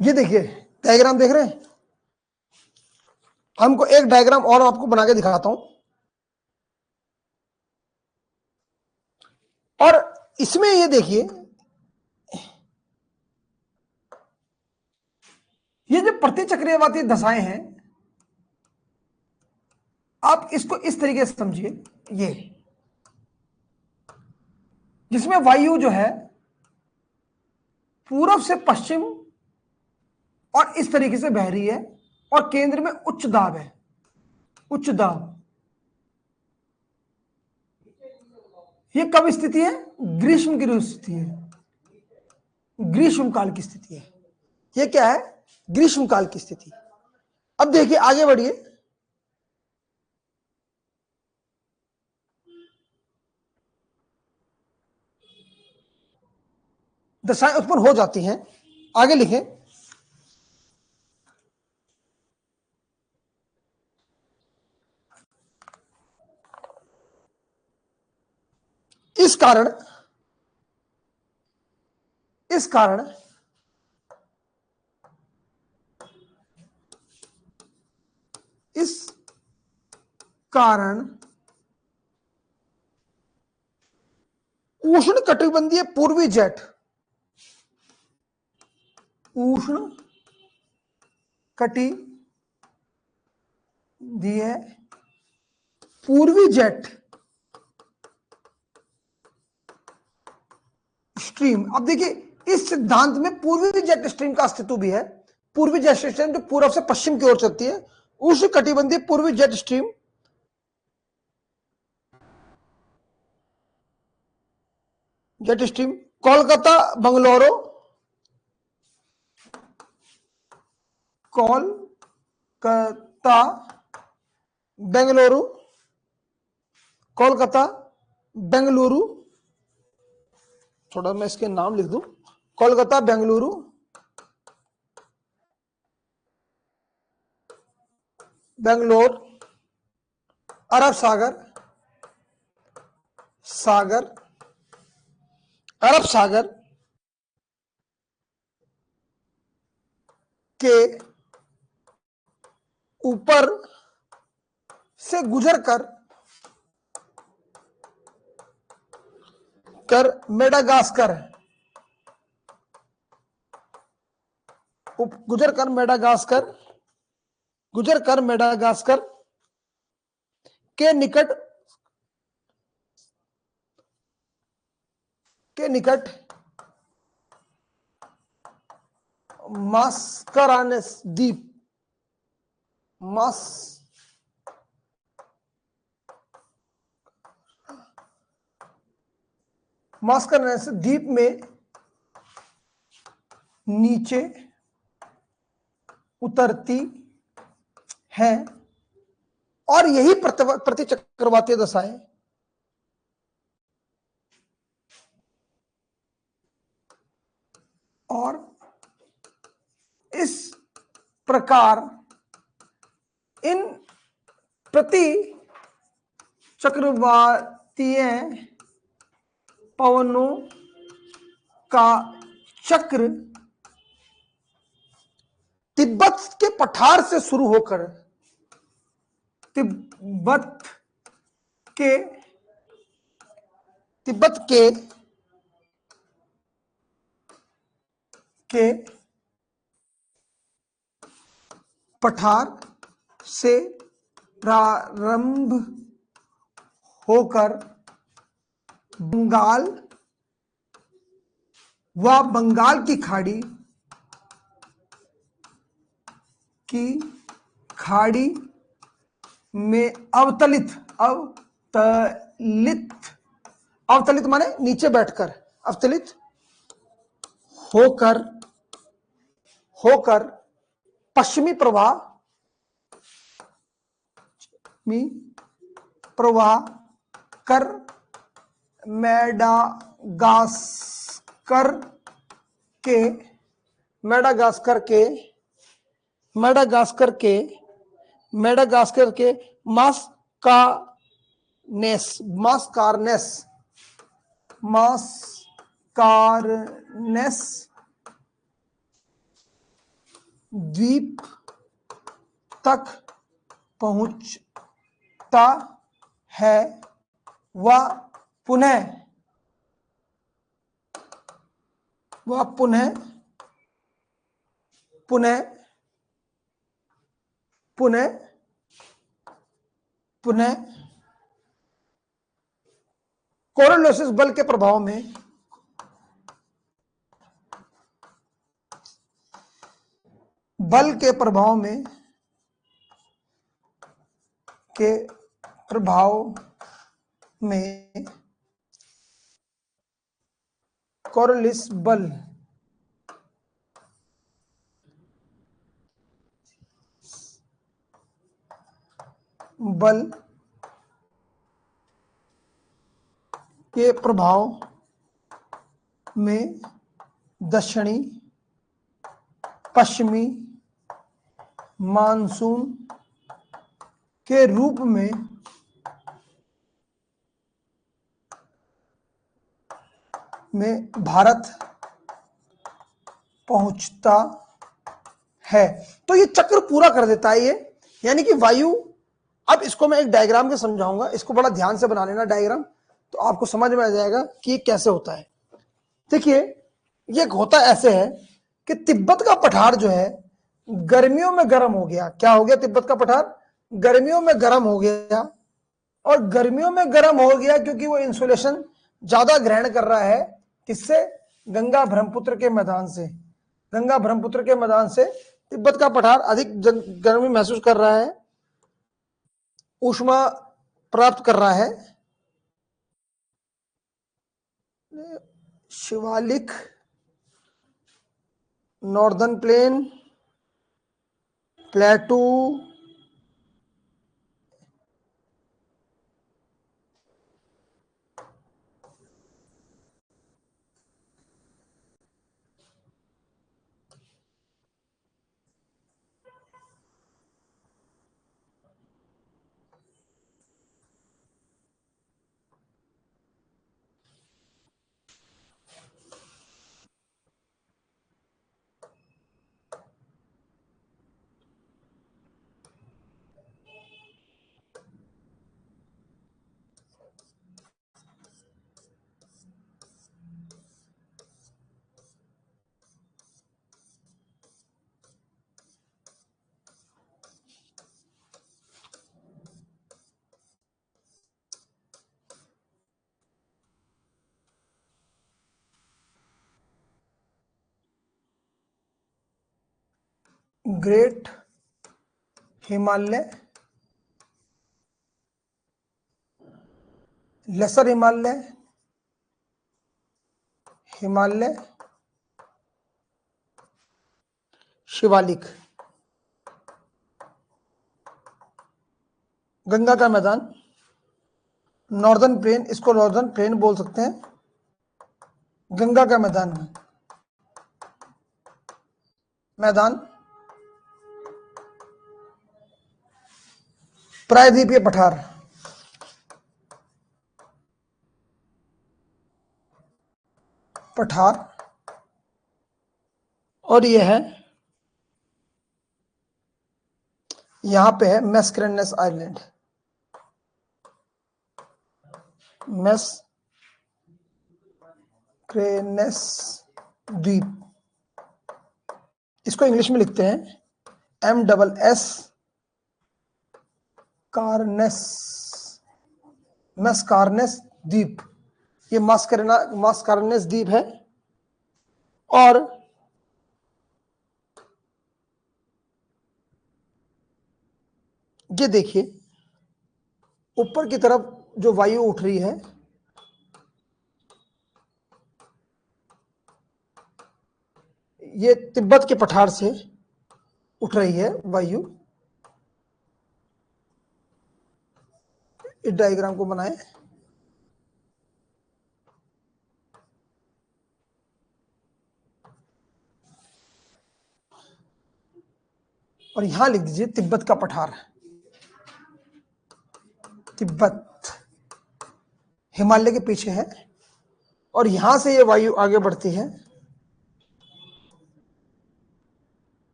ये देखिए डायग्राम देख रहे हैं, हमको एक डायग्राम और आपको बना के दिखाता हूं, और इसमें ये देखिए, ये जो प्रतिचक्रीयवाती दशाएं हैं, आप इसको इस तरीके से समझिए, ये जिसमें वायु जो है पूर्व से पश्चिम और इस तरीके से बह रही है, और केंद्र में उच्च दाब है, उच्च दाब। ये कब स्थिति है, ग्रीष्म की स्थिति है, ग्रीष्म काल की स्थिति है। ये क्या है, ग्रीष्म काल की स्थिति। अब देखिए आगे बढ़िए, दशाएं उत्पन्न हो जाती हैं, आगे लिखें, इस कारण इस कारण उष्ण कटिबंधीय पूर्वी जेट, उष्ण कटिबंधीय पूर्वी जेट स्ट्रीम। अब देखिए इस सिद्धांत में पूर्वी जेट स्ट्रीम का अस्तित्व भी है, पूर्वी जेट स्ट्रीम जो पूर्व से पश्चिम की ओर चलती है, उष्ण कटिबंधीय पूर्वी जेट स्ट्रीम, कोलकाता बंगलुरु, कोलकाता बेंगलुरु, कोलकाता बेंगलुरु, थोड़ा मैं इसके नाम लिख दूं, कोलकाता बेंगलुरु, बेंगलोर, अरब सागर, अरब सागर के ऊपर से गुजर कर मेडागास्कर, गुजर कर मेडागास्कर के निकट मास्करानेस द्वीप, मास्करानेस द्वीप में नीचे उतरती है, और यही प्रतिचक्रवातीय दशाएं और इस प्रकार इन प्रति चक्रवातीय पवनों का चक्र तिब्बत के पठार से शुरू होकर तिब्बत के पठार से प्रारंभ होकर बंगाल व बंगाल की खाड़ी में अवतलित माने नीचे बैठकर, अवतलित होकर पश्चिमी प्रवाह कर मेडागास्कर के मास्कारनेस द्वीप तक पहुंचता है व पुनः कोरोलोसिस बल के प्रभाव में कोरोलिस बल के प्रभाव में दक्षिणी पश्चिमी मानसून के रूप में भारत पहुंचता है। तो ये चक्र पूरा कर देता है ये, यानी कि वायु। अब इसको मैं एक डायग्राम के समझाऊंगा, इसको बड़ा ध्यान से बना लेना डायग्राम, तो आपको समझ में आ जाएगा कि ये कैसे होता है। देखिए, ये होता ऐसे है कि तिब्बत का पठार जो है गर्मियों में गर्म हो गया। क्या हो गया? तिब्बत का पठार गर्मियों में गर्म हो गया, और गर्मियों में गर्म हो गया क्योंकि वो इंसुलेशन ज्यादा ग्रहण कर रहा है। किससे? गंगा ब्रह्मपुत्र के मैदान से। गंगा ब्रह्मपुत्र के मैदान से तिब्बत का पठार अधिक गर्मी महसूस कर रहा है, ऊष्मा प्राप्त कर रहा है। Shivalik, northern plain, plateau, great Himalaya, lesser Himalaya, Shivalik, Ganga का मैदान, नॉर्दर्न प्लेन, इसको नॉर्दर्न प्लेन बोल सकते हैं। गंगा का मैदान प्रायद्वीपीय पठार, और यह है यहां पे है मैस्करेनस आइलैंड, मैस्करेनस द्वीप, इसको इंग्लिश में लिखते हैं MSS कार्नेस, मैस्कारनेस द्वीप। ये मास्कारनेस द्वीप है। और ये देखिए ऊपर की तरफ जो वायु उठ रही है, ये तिब्बत के पठार से उठ रही है वायु। इस डायग्राम को बनाएं। और यहां लिख दीजिए तिब्बत का पठार। तिब्बत हिमालय के पीछे है और यहां से ये वायु आगे बढ़ती है।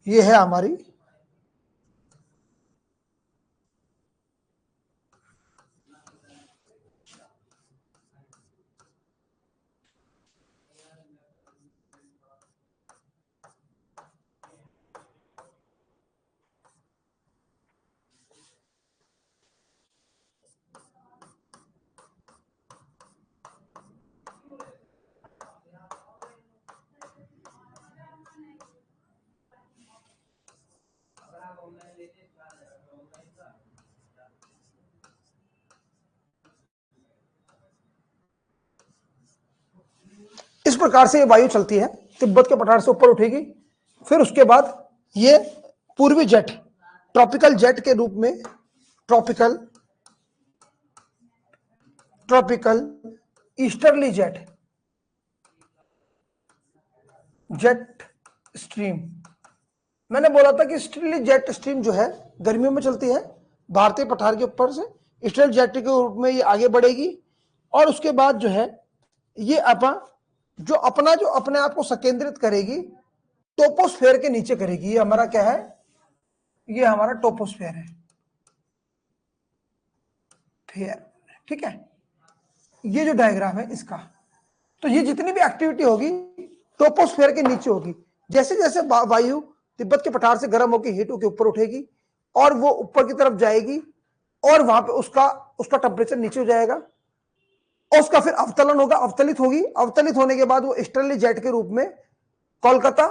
ये है हमारी इस प्रकार से ये वायु चलती है, तिब्बत के पठार से ऊपर उठेगी, फिर उसके बाद ये पूर्वी जेट, ट्रॉपिकल जेट के रूप में, ट्रॉपिकल ईस्टर्ली जेट स्ट्रीम। मैंने बोला था कि ईस्टर्ली जेट स्ट्रीम जो है गर्मियों में चलती है भारतीय पठार के ऊपर से, ईस्टर्ली जेट के रूप में ये आगे बढ़ेगी और उसके बाद जो है ये अपना जो अपने आप को संकेंद्रित करेगी टोपोस्फेयर के नीचे करेगी। ये हमारा क्या है, ये हमारा टोपोस्फेयर है, ठीक है। ये जो डायग्राम है इसका, तो ये जितनी भी एक्टिविटी होगी टोपोस्फेयर के नीचे होगी। जैसे जैसे वायु तिब्बत के पठार से गर्म होकर हीट होकर ऊपर उठेगी और वो ऊपर की तरफ जाएगी और वहां पे उसका टेम्परेचर नीचे हो जाएगा और उसका फिर अवतलन होगा, अवतलित होगी। अवतलित होने के बाद वो ईस्टर्ली जेट के रूप में कोलकाता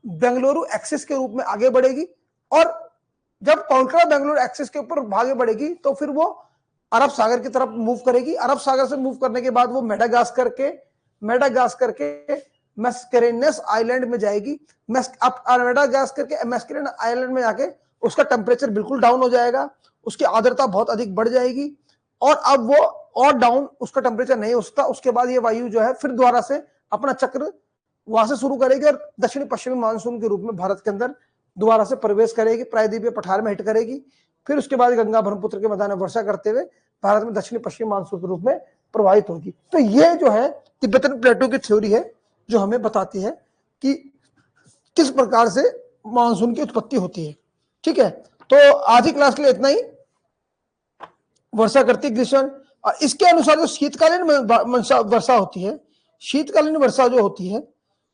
बेंगलुरु एक्सिस के रूप में आगे बढ़ेगी और जब कोलकाता बेंगलुरु एक्सिस के ऊपर आगे बढ़ेगी तो फिर वो अरब सागर की तरफ मूव करेगी। अरब सागर से मूव करने के बाद वो मेडागास्कर के मैस्करेनस आइलैंड में जाएगी। मेडागास्कर के मैस्करेनस आइलैंड में जाके उसका टेम्परेचर बिल्कुल डाउन हो जाएगा, उसकी आर्द्रता बहुत अधिक बढ़ जाएगी और अब वो और डाउन उसका टेम्परेचर नहीं हो सकता। उसके बाद ये वायु जो है फिर दोबारा से अपना चक्र वहां से शुरू करेगी और दक्षिणी पश्चिमी मानसून के रूप में भारत के अंदर दोबारा से प्रवेश करेगी, प्रायद्वीपीय पठार में हिट करेगी। फिर उसके बाद गंगा ब्रह्मपुत्र के मैदान में वर्षा करते हुए भारत में दक्षिणी पश्चिमी मानसून के रूप में प्रवाहित होगी। तो ये जो है तिब्बतन प्लेटो की थ्योरी है जो हमें बताती है कि किस प्रकार से मानसून की उत्पत्ति होती है। ठीक है, तो आज की क्लास के लिए इतना ही। वर्षा करती ग्रीष्म, इसके अनुसार जो शीतकालीन वर्षा होती है, शीतकालीन वर्षा जो होती है,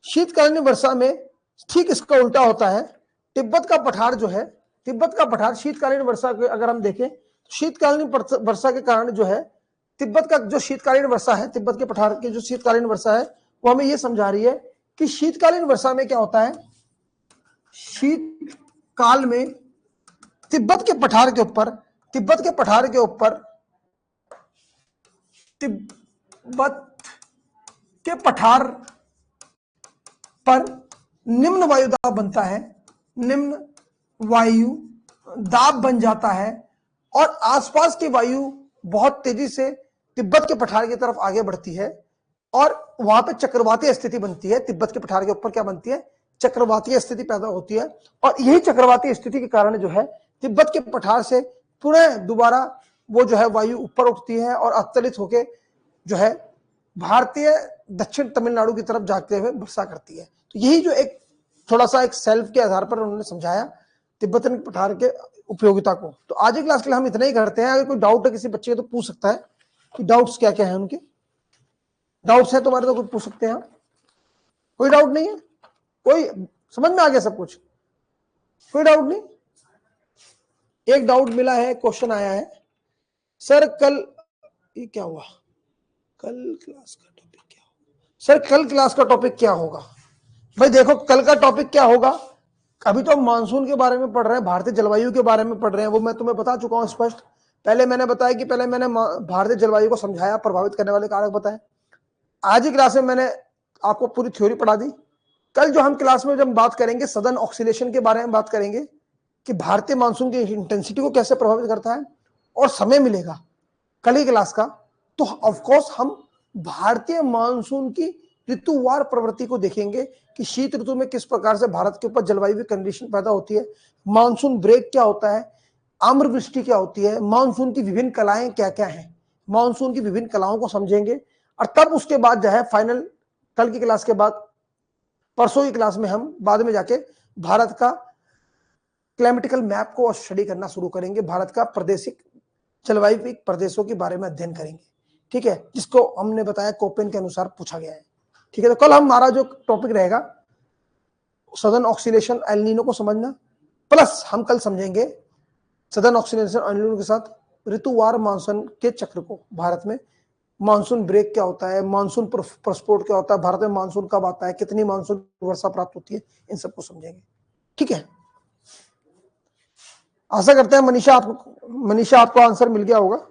शीतकालीन वर्षा में ठीक इसका उल्टा होता है। तिब्बत का पठार जो है, तिब्बत का पठार शीतकालीन वर्षा के अगर हम देखें तो शीतकालीन वर्षा के कारण जो है तिब्बत का जो शीतकालीन वर्षा है, तिब्बत के पठार की जो शीतकालीन वर्षा है वो हमें ये समझा रही है कि शीतकालीन वर्षा में क्या होता है, शीतकाल में तिब्बत के पठार के ऊपर तिब्बत के पठार पर निम्न वायु दाब बनता है, निम्न वायु दाब बन जाता है और आसपास की वायु बहुत तेजी से तिब्बत के पठार की तरफ आगे बढ़ती है और वहां पे चक्रवातीय स्थिति बनती है। तिब्बत के पठार के ऊपर क्या बनती है, चक्रवातीय स्थिति पैदा होती है और यही चक्रवातीय स्थिति के कारण जो है तिब्बत के पठार से पुनः दोबारा वो जो है वायु ऊपर उठती है और अवतलित होकर जो है भारतीय दक्षिण तमिलनाडु की तरफ जाते हुए वर्षा करती है। तो यही जो एक थोड़ा सा एक सेल्फ के आधार पर उन्होंने समझाया तिब्बतन पठार के उपयोगिता को। तो आज की क्लास के लिए हम इतना ही करते हैं। अगर कोई डाउट है किसी बच्चे का तो पूछ सकता है कि डाउट्स क्या क्या है उनके। डाउट्स है तुम्हारे तो कुछ पूछ सकते हैं। कोई डाउट नहीं है? कोई समझ में आ गया सब कुछ? कोई डाउट नहीं? एक डाउट मिला है, क्वेश्चन आया है, सर कल ये क्या हुआ, कल क्लास का टॉपिक क्या होगा? सर कल क्लास का टॉपिक क्या होगा? भाई देखो कल का टॉपिक क्या होगा, अभी तो हम मानसून के बारे में पढ़ रहे हैं, भारतीय जलवायु के बारे में पढ़ रहे हैं, वो मैं तुम्हें बता चुका हूं स्पष्ट। पहले मैंने बताया कि पहले मैंने भारतीय जलवायु को समझाया, प्रभावित करने वाले कारक बताए। आज की क्लास में मैंने आपको पूरी थ्योरी पढ़ा दी। कल जो हम क्लास में जब बात करेंगे सदर्न ऑक्सीलेशन के बारे में बात करेंगे कि भारतीय मानसून की इंटेंसिटी को कैसे प्रभावित करता है, और समय मिलेगा कल ही क्लास का तो ऑफकोर्स हम भारतीय मानसून की ऋतुवार प्रवृत्ति को देखेंगे कि शीत ऋतु में किस प्रकार से भारत के ऊपर जलवायु कंडीशन पैदा होती है, मानसून ब्रेक क्या होता है, आम्रवृष्टि क्या होती है, मानसून की विभिन्न कलाएं क्या क्या हैं, मानसून की विभिन्न कलाओं को समझेंगे। और तब उसके बाद जो है फाइनल कल की क्लास के बाद परसों की क्लास में हम बाद में जाके भारत का क्लाइमेटिकल मैप को स्टडी करना शुरू करेंगे, भारत का प्रादेशिक जलवायु प्रदेशों के बारे में अध्ययन करेंगे। ठीक है, जिसको हमने बताया कोपेन के अनुसार पूछा गया है। ठीक है, तो कल हमारा जो टॉपिक रहेगा सदर्न ऑक्सीलेशन एल नीनो को समझना, प्लस हम कल समझेंगे सदर्न ऑक्सीलेशन एल नीनो के साथ ऋतुवार मानसून के चक्र को, भारत में मानसून ब्रेक क्या होता है, मानसून प्रस्फोट क्या होता है, भारत में मानसून कब आता है, कितनी मानसून वर्षा प्राप्त होती है, इन सबको समझेंगे। ठीक है, आशा करते हैं मनीषा आपको आंसर मिल गया होगा।